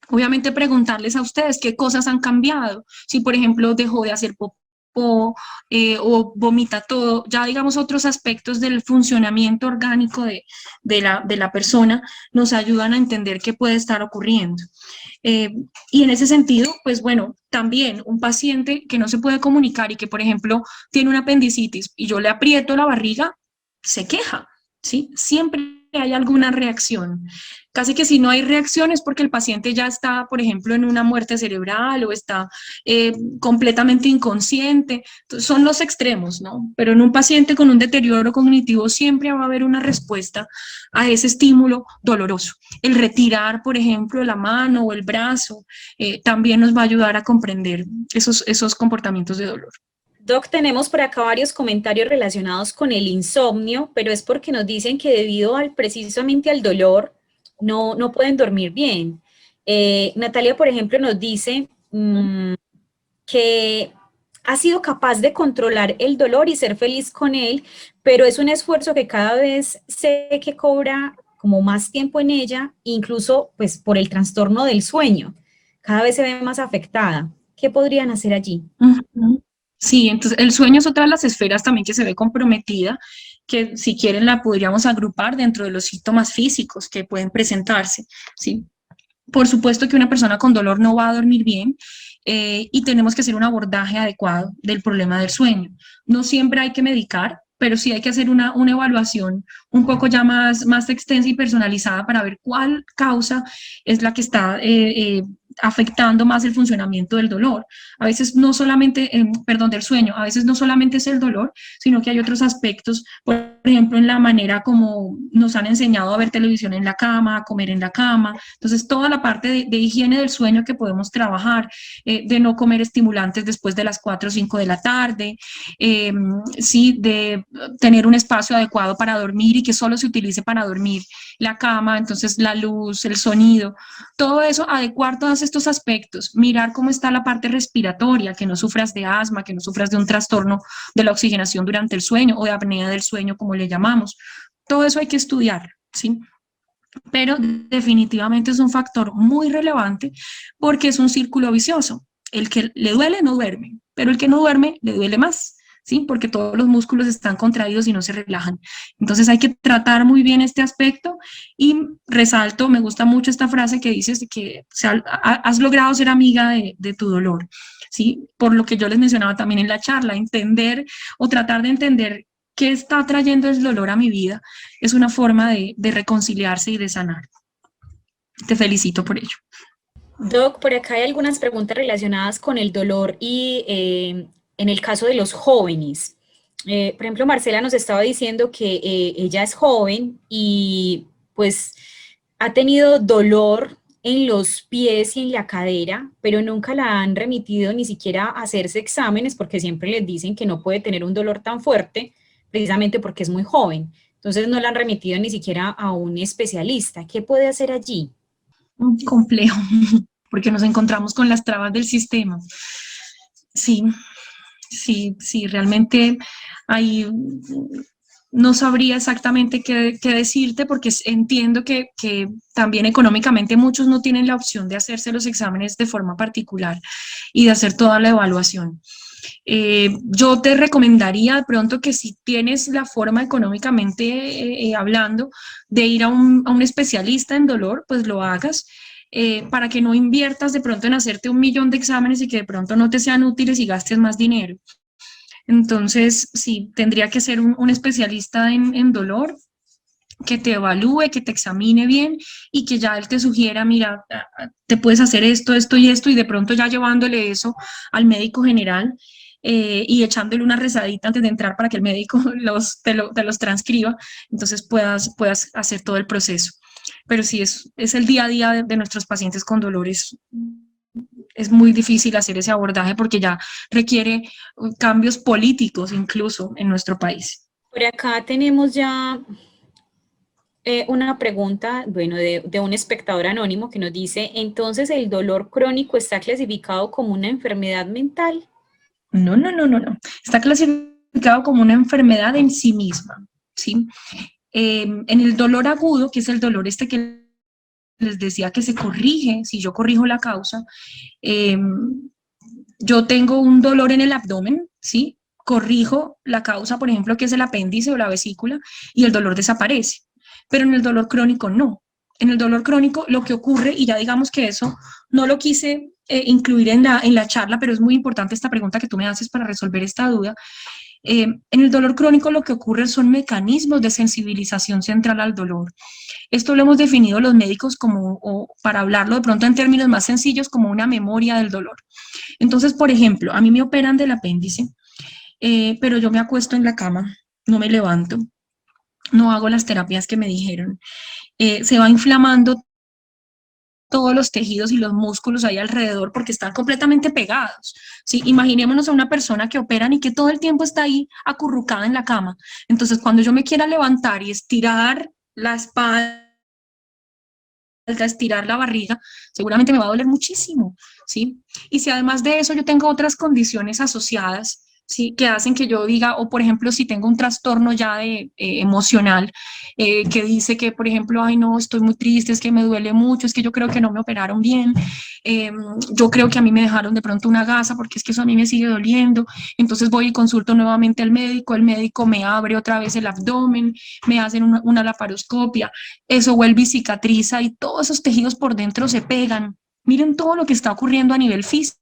Obviamente preguntarles a ustedes qué cosas han cambiado. Si, por ejemplo, dejó de hacer popó o vomita todo, ya digamos otros aspectos del funcionamiento orgánico de la persona nos ayudan a entender qué puede estar ocurriendo. Eh, y en ese sentido, pues bueno, también un paciente que no se puede comunicar y que, por ejemplo, tiene una apendicitis y yo le aprieto la barriga, se queja, ¿sí? Siempre hay alguna reacción. Casi que si no hay reacción es porque el paciente ya está, por ejemplo, en una muerte cerebral o está completamente inconsciente. Entonces, son los extremos, ¿no? Pero en un paciente con un deterioro cognitivo siempre va a haber una respuesta a ese estímulo doloroso. El retirar, por ejemplo, la mano o el brazo también nos va a ayudar a comprender esos comportamientos de dolor. Doc, tenemos por acá varios comentarios relacionados con el insomnio, pero es porque nos dicen que debido precisamente al dolor no pueden dormir bien. Natalia, por ejemplo, nos dice que ha sido capaz de controlar el dolor y ser feliz con él, pero es un esfuerzo que cada vez sé que cobra como más tiempo en ella, incluso pues por el trastorno del sueño. Cada vez se ve más afectada. ¿Qué podrían hacer allí? Sí, entonces el sueño es otra de las esferas también que se ve comprometida, que si quieren la podríamos agrupar dentro de los síntomas físicos que pueden presentarse, ¿sí? Por supuesto que una persona con dolor no va a dormir bien y tenemos que hacer un abordaje adecuado del problema del sueño. No siempre hay que medicar, pero sí hay que hacer una evaluación un poco ya más extensa y personalizada para ver cuál causa es la que está afectando más el funcionamiento del dolor. A veces no solamente, perdón, del sueño, a veces no solamente es el dolor, sino que hay otros aspectos, por ejemplo, en la manera como nos han enseñado a ver televisión en la cama, a comer en la cama. Entonces, toda la parte de higiene del sueño que podemos trabajar, de no comer estimulantes después de las 4 o 5 de la tarde, sí, de tener un espacio adecuado para dormir y que solo se utilice para dormir, la cama, entonces la luz, el sonido, todo eso, adecuar todos estos aspectos, mirar cómo está la parte respiratoria, que no sufras de asma, que no sufras de un trastorno de la oxigenación durante el sueño o de apnea del sueño, como le llamamos. Todo eso hay que estudiar, ¿sí? Pero definitivamente es un factor muy relevante porque es un círculo vicioso. El que le duele no duerme, pero el que no duerme le duele más, ¿sí? Porque todos los músculos están contraídos y no se relajan. Entonces hay que tratar muy bien este aspecto y resalto, me gusta mucho esta frase que dices que has logrado ser amiga de tu dolor, ¿sí? Por lo que yo les mencionaba también en la charla, entender o tratar de entender qué está trayendo el dolor a mi vida es una forma de reconciliarse y de sanar. Te felicito por ello. Doc, por acá hay algunas preguntas relacionadas con el dolor y en el caso de los jóvenes. Por ejemplo, Marcela nos estaba diciendo que ella es joven y pues ha tenido dolor en los pies y en la cadera, pero nunca la han remitido ni siquiera a hacerse exámenes porque siempre les dicen que no puede tener un dolor tan fuerte, precisamente porque es muy joven. Entonces no la han remitido ni siquiera a un especialista. ¿Qué puede hacer allí? Complejo, porque nos encontramos con las trabas del sistema. Sí, sí, realmente ahí no sabría exactamente qué decirte porque entiendo que también económicamente muchos no tienen la opción de hacerse los exámenes de forma particular y de hacer toda la evaluación. Yo te recomendaría de pronto que si tienes la forma económicamente hablando de ir a un especialista en dolor, pues lo hagas. Para que no inviertas de pronto en hacerte 1.000.000 de exámenes y que de pronto no te sean útiles y gastes más dinero. Entonces, sí, tendría que ser un especialista en dolor que te evalúe, que te examine bien y que ya él te sugiera, mira, te puedes hacer esto y esto, y de pronto ya llevándole eso al médico general y echándole una rezadita antes de entrar para que el médico te los transcriba, entonces puedas hacer todo el proceso. Pero sí, es el día a día de nuestros pacientes con dolores. Es muy difícil hacer ese abordaje porque ya requiere cambios políticos incluso en nuestro país. Por acá tenemos ya una pregunta, bueno, de un espectador anónimo que nos dice, entonces el dolor crónico está clasificado como una enfermedad mental. No. Está clasificado como una enfermedad en sí misma, ¿sí? En el dolor agudo, que es el dolor este que les decía que se corrige, si yo corrijo la causa, eh, yo tengo un dolor en el abdomen, ¿sí? Corrijo la causa, por ejemplo, que es el apéndice o la vesícula, y el dolor desaparece. Pero en el dolor crónico no. En el dolor crónico lo que ocurre, y ya digamos que eso no lo quise incluir en la charla, pero es muy importante esta pregunta que tú me haces para resolver esta duda. En el dolor crónico lo que ocurre son mecanismos de sensibilización central al dolor. Esto lo hemos definido los médicos como, o para hablarlo de pronto en términos más sencillos, como una memoria del dolor. Entonces, por ejemplo, a mí me operan del apéndice, pero yo me acuesto en la cama, no me levanto, no hago las terapias que me dijeron. Se va inflamando todos los tejidos y los músculos ahí alrededor porque están completamente pegados, ¿sí? Imaginémonos a una persona que operan y que todo el tiempo está ahí acurrucada en la cama. Entonces, cuando yo me quiera levantar y estirar la espalda, estirar la barriga, seguramente me va a doler muchísimo, ¿sí? Y si además de eso yo tengo otras condiciones asociadas, ¿sí? Que hacen que yo diga, o por ejemplo, si tengo un trastorno ya de, emocional, que dice que, por ejemplo, ay no, estoy muy triste, es que me duele mucho, es que yo creo que no me operaron bien, yo creo que a mí me dejaron de pronto una gasa porque es que eso a mí me sigue doliendo, entonces voy y consulto nuevamente al médico, el médico me abre otra vez el abdomen, me hacen una laparoscopia, eso vuelve y cicatriza y todos esos tejidos por dentro se pegan. Miren todo lo que está ocurriendo a nivel físico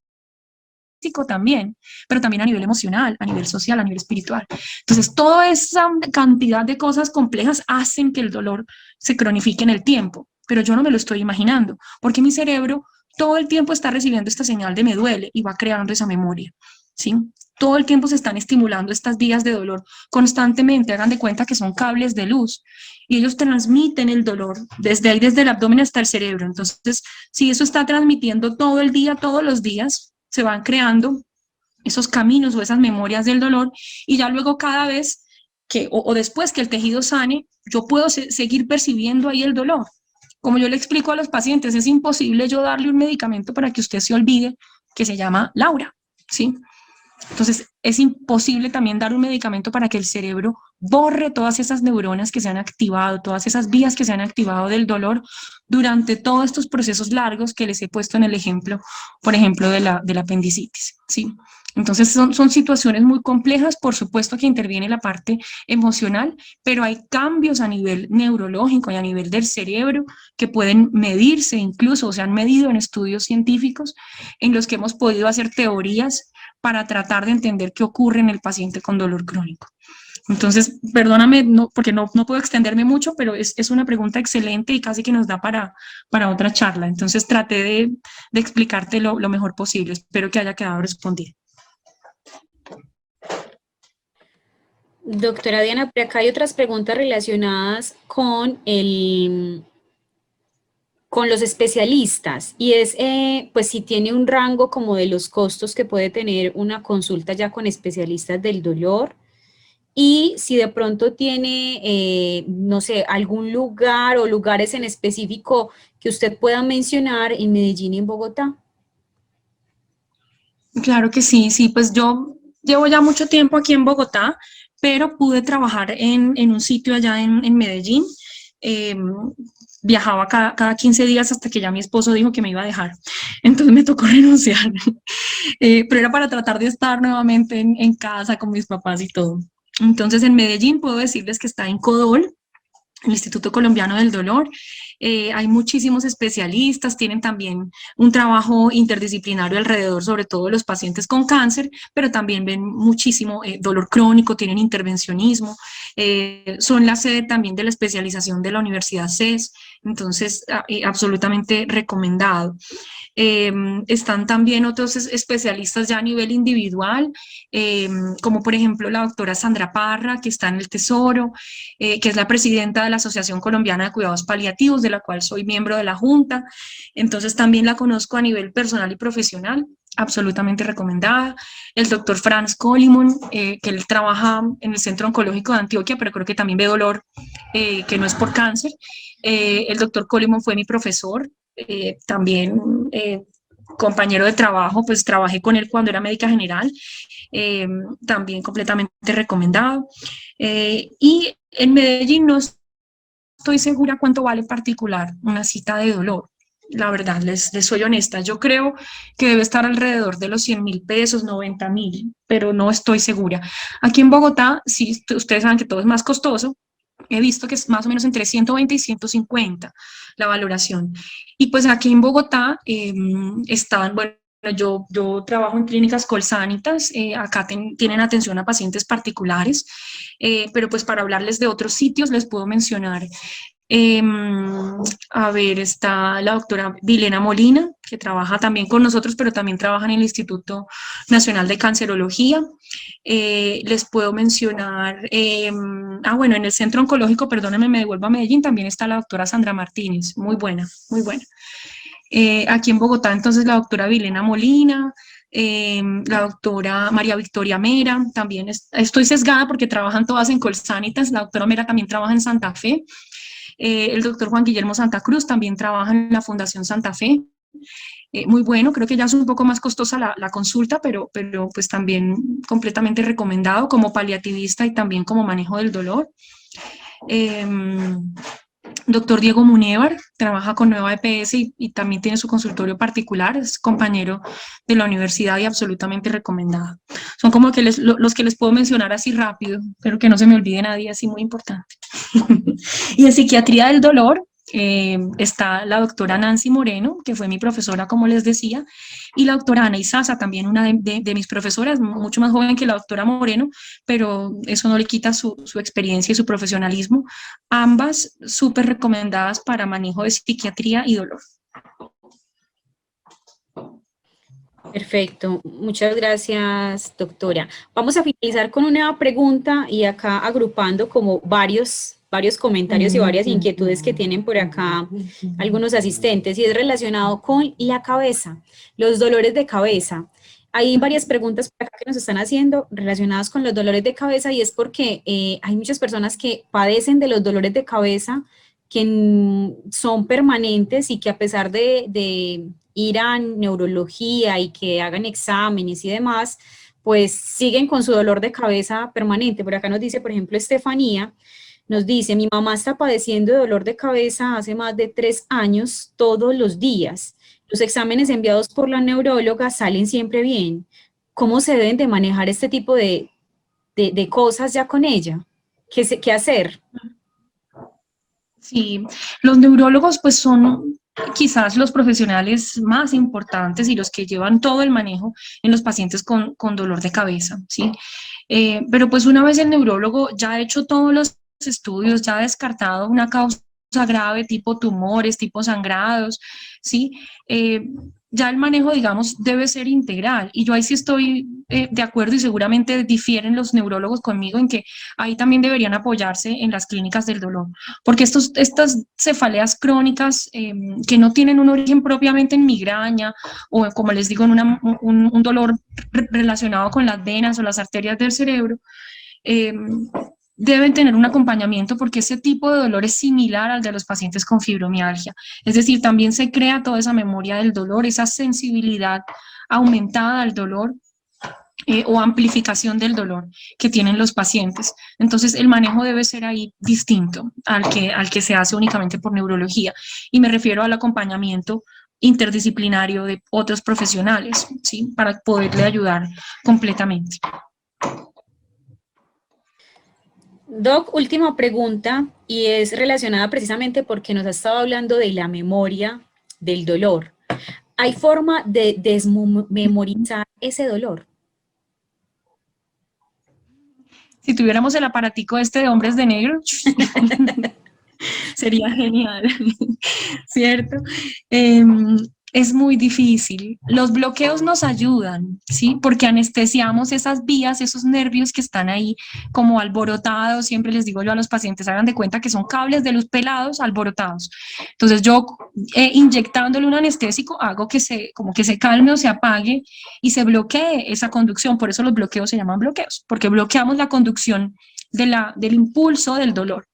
también, pero también a nivel emocional, a nivel social, a nivel espiritual. Entonces, toda esa cantidad de cosas complejas hacen que el dolor se cronifique en el tiempo, pero yo no me lo estoy imaginando, porque mi cerebro todo el tiempo está recibiendo esta señal de me duele y va creando esa memoria, ¿sí? Todo el tiempo se están estimulando estas vías de dolor constantemente, hagan de cuenta que son cables de luz y ellos transmiten el dolor desde ahí, desde el abdomen hasta el cerebro. Entonces, si eso está transmitiendo todo el día, todos los días, se van creando esos caminos o esas memorias del dolor y ya luego cada vez que, o después que el tejido sane, yo puedo seguir percibiendo ahí el dolor. Como yo le explico a los pacientes, es imposible yo darle un medicamento para que usted se olvide que se llama Laura, ¿sí? Entonces, es imposible también dar un medicamento para que el cerebro borre todas esas neuronas que se han activado, todas esas vías que se han activado del dolor durante todos estos procesos largos que les he puesto en el ejemplo, por ejemplo, de la apendicitis, ¿sí? Entonces, son situaciones muy complejas, por supuesto que interviene la parte emocional, pero hay cambios a nivel neurológico y a nivel del cerebro que pueden medirse incluso, o se han medido en estudios científicos en los que hemos podido hacer teorías para tratar de entender qué ocurre en el paciente con dolor crónico. Entonces, perdóname, no, porque no puedo extenderme mucho, pero es una pregunta excelente y casi que nos da para otra charla. Entonces, traté de explicarte lo mejor posible. Espero que haya quedado respondido. Doctora Diana, por acá hay otras preguntas relacionadas con los especialistas y es, pues si tiene un rango como de los costos que puede tener una consulta ya con especialistas del dolor y si de pronto tiene, no sé, algún lugar o lugares en específico que usted pueda mencionar en Medellín y en Bogotá. Claro que sí, sí, pues yo llevo ya mucho tiempo aquí en Bogotá, pero pude trabajar en un sitio allá en Medellín. Eh, Viajaba cada 15 días hasta que ya mi esposo dijo que me iba a dejar. Entonces me tocó renunciar, pero era para tratar de estar nuevamente en casa con mis papás y todo. Entonces en Medellín puedo decirles que está en Codol, el Instituto Colombiano del Dolor. Hay muchísimos especialistas, tienen también un trabajo interdisciplinario alrededor, sobre todo de los pacientes con cáncer, pero también ven muchísimo dolor crónico, tienen intervencionismo, son la sede también de la especialización de la Universidad CES, entonces absolutamente recomendado. Están también otros especialistas ya a nivel individual, como por ejemplo la doctora Sandra Parra, que está en el Tesoro, que es la presidenta de la Asociación Colombiana de Cuidados Paliativos, de la cual soy miembro de la Junta. Entonces también la conozco a nivel personal y profesional, absolutamente recomendada. El doctor Franz Colimon, que él trabaja en el Centro Oncológico de Antioquia, pero creo que también ve dolor, que no es por cáncer. El doctor Colimon fue mi profesor, también compañero de trabajo, pues trabajé con él cuando era médica general, también completamente recomendado. Y en Medellín no estoy segura cuánto vale en particular una cita de dolor. La verdad, les soy honesta, yo creo que debe estar alrededor de los 100.000 pesos, 90.000, pero no estoy segura. Aquí en Bogotá, sí, ustedes saben que todo es más costoso, he visto que es más o menos entre 120 y 150 la valoración. Y pues aquí en Bogotá están, bueno, yo trabajo en clínicas Colsanitas, acá tienen atención a pacientes particulares, pero pues para hablarles de otros sitios les puedo mencionar a ver, está la doctora Vilena Molina, que trabaja también con nosotros, pero también trabaja en el Instituto Nacional de Cancerología. Les puedo mencionar, bueno, en el Centro Oncológico, perdónenme, me devuelvo a Medellín, también está la doctora Sandra Martínez, muy buena, muy buena. Aquí en Bogotá, entonces, la doctora Vilena Molina, la doctora María Victoria Mera, también estoy sesgada porque trabajan todas en Colsanitas, la doctora Mera también trabaja en Santa Fe. El doctor Juan Guillermo Santa Cruz también trabaja en la Fundación Santa Fe. Muy bueno, creo que ya es un poco más costosa la consulta, pero pues también completamente recomendado como paliativista y también como manejo del dolor. Doctor Diego Munévar trabaja con Nueva EPS y también tiene su consultorio particular, es compañero de la universidad y absolutamente recomendado. Son como que los que les puedo mencionar así rápido, pero que no se me olvide nadie así muy importante. Y en psiquiatría del dolor está la doctora Nancy Moreno, que fue mi profesora, como les decía, y la doctora Ana Isaza, también una de mis profesoras, mucho más joven que la doctora Moreno, pero eso no le quita su experiencia y su profesionalismo. Ambas súper recomendadas para manejo de psiquiatría y dolor. Perfecto, muchas gracias, doctora. Vamos a finalizar con una nueva pregunta y acá agrupando como varios comentarios y varias inquietudes que tienen por acá algunos asistentes, y es relacionado con la cabeza, los dolores de cabeza. Hay varias preguntas por acá que nos están haciendo relacionadas con los dolores de cabeza, y es porque hay muchas personas que padecen de los dolores de cabeza que son permanentes y que a pesar de ir a neurología y que hagan exámenes y demás, pues siguen con su dolor de cabeza permanente. Por acá nos dice, por ejemplo, Estefanía, nos dice: mi mamá está padeciendo de dolor de cabeza hace más de 3 años todos los días. Los exámenes enviados por la neuróloga salen siempre bien. ¿Cómo se deben de manejar este tipo de cosas ya con ella? ¿Qué hacer? Sí, los neurólogos pues son quizás los profesionales más importantes y los que llevan todo el manejo en los pacientes con dolor de cabeza, ¿sí? Pero pues una vez el neurólogo ya ha hecho todos los estudios, ya ha descartado una causa grave tipo tumores, tipo sangrados, ¿sí? Ya el manejo, digamos, debe ser integral. Y yo ahí sí estoy de acuerdo y seguramente difieren los neurólogos conmigo en que ahí también deberían apoyarse en las clínicas del dolor. Porque estas cefaleas crónicas que no tienen un origen propiamente en migraña o, como les digo, en un dolor relacionado con las venas o las arterias del cerebro, deben tener un acompañamiento porque ese tipo de dolor es similar al de los pacientes con fibromialgia. Es decir, también se crea toda esa memoria del dolor, esa sensibilidad aumentada al dolor o amplificación del dolor que tienen los pacientes. Entonces, el manejo debe ser ahí distinto al que se hace únicamente por neurología. Y me refiero al acompañamiento interdisciplinario de otros profesionales, ¿sí? Para poderle ayudar completamente. Doc, última pregunta, y es relacionada precisamente porque nos ha estado hablando de la memoria del dolor. ¿Hay forma de desmemorizar ese dolor? Si tuviéramos el aparatico este de hombres de negro, sería genial, ¿cierto? Es muy difícil. Los bloqueos nos ayudan, ¿sí? Porque anestesiamos esas vías, esos nervios que están ahí como alborotados. Siempre les digo yo a los pacientes, hagan de cuenta que son cables de luz pelados alborotados. Entonces yo inyectándole un anestésico hago como que se calme o se apague y se bloquee esa conducción. Por eso los bloqueos se llaman bloqueos, porque bloqueamos la conducción del impulso del dolor.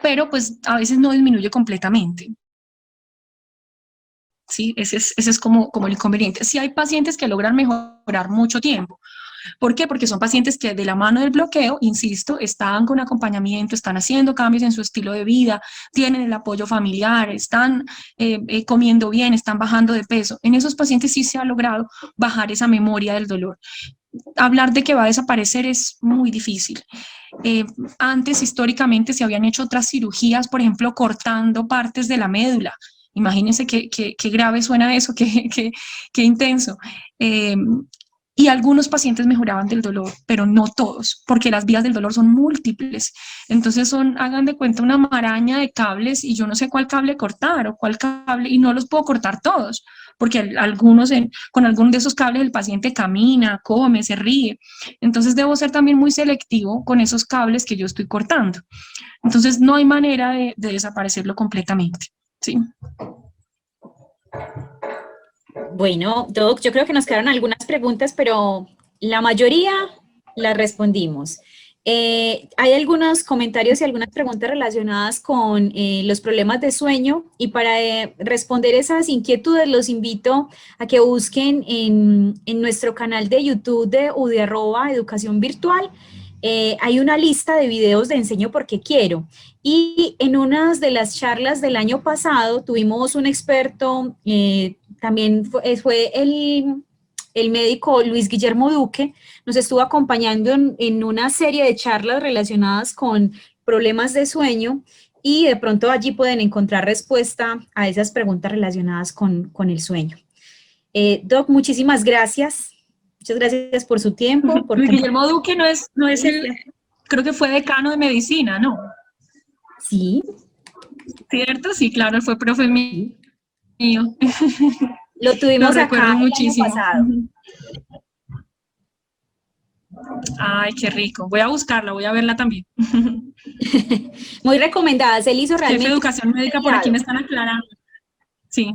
Pero pues a veces no disminuye completamente. ¿Sí? Ese es como el inconveniente. Sí hay pacientes que logran mejorar mucho tiempo, ¿Por qué? Porque son pacientes que de la mano del bloqueo, insisto, están con acompañamiento, están haciendo cambios en su estilo de vida, tienen el apoyo familiar, están comiendo bien, están bajando de peso. En esos pacientes sí se ha logrado bajar esa memoria del dolor. Hablar de que va a desaparecer es muy difícil. Antes, históricamente, se habían hecho otras cirugías, por ejemplo, cortando partes de la médula. Imagínense qué grave suena eso, qué intenso. Y algunos pacientes mejoraban del dolor, pero no todos, porque las vías del dolor son múltiples. Entonces hagan de cuenta, una maraña de cables y yo no sé cuál cable cortar o cuál cable, y no los puedo cortar todos, porque con algunos de esos cables el paciente camina, come, se ríe. Entonces debo ser también muy selectivo con esos cables que yo estoy cortando. Entonces no hay manera de desaparecerlo completamente, ¿sí? Bueno, Doc, yo creo que nos quedaron algunas preguntas, pero la mayoría las respondimos. Hay algunos comentarios y algunas preguntas relacionadas con los problemas de sueño, y para responder esas inquietudes los invito a que busquen en nuestro canal de YouTube de UDI Educación Virtual. Hay una lista de videos de Enseño Porque Quiero, y en una de las charlas del año pasado tuvimos un experto, también fue el médico Luis Guillermo Duque, nos estuvo acompañando en una serie de charlas relacionadas con problemas de sueño, y de pronto allí pueden encontrar respuesta a esas preguntas relacionadas con el sueño. Doc, muchísimas gracias. Muchas gracias por su tiempo. Luis Guillermo Duque no es creo que fue decano de medicina, ¿no? Sí. ¿Cierto? Sí, claro, él fue profe mío. Lo tuvimos acá muchísimo. el año pasado. Ay, qué rico. Voy a buscarla, voy a verla también. Muy recomendadas. Él hizo realmente... Jefe de Educación Médica, por aquí me están aclarando. Sí.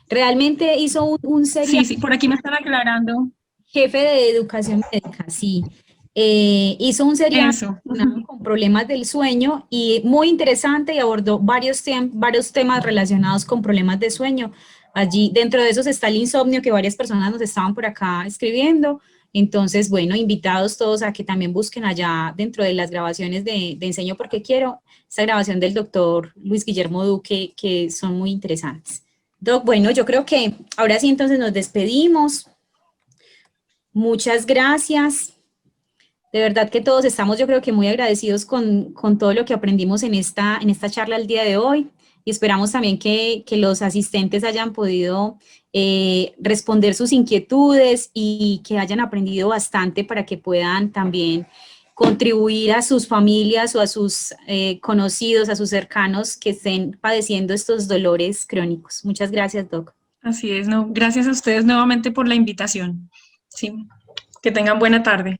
Realmente hizo un seriado. Sí, por aquí me están aclarando. Jefe de Educación Médica, sí. Hizo un seriado con problemas del sueño, y muy interesante, y abordó varios temas relacionados con problemas de sueño. Allí, dentro de esos está el insomnio, que varias personas nos estaban por acá escribiendo. Entonces, bueno, invitados todos a que también busquen allá dentro de las grabaciones de Enseño Porque Quiero, esta grabación del doctor Luis Guillermo Duque, que son muy interesantes. Doc, bueno, yo creo que ahora sí entonces nos despedimos. Muchas gracias. De verdad que todos estamos, yo creo que muy agradecidos con todo lo que aprendimos en esta charla el día de hoy, y esperamos también que los asistentes hayan podido responder sus inquietudes y que hayan aprendido bastante para que puedan también contribuir a sus familias o a sus conocidos, a sus cercanos que estén padeciendo estos dolores crónicos. Muchas gracias, Doc. Así es, no, gracias a ustedes nuevamente por la invitación. Sí, que tengan buena tarde.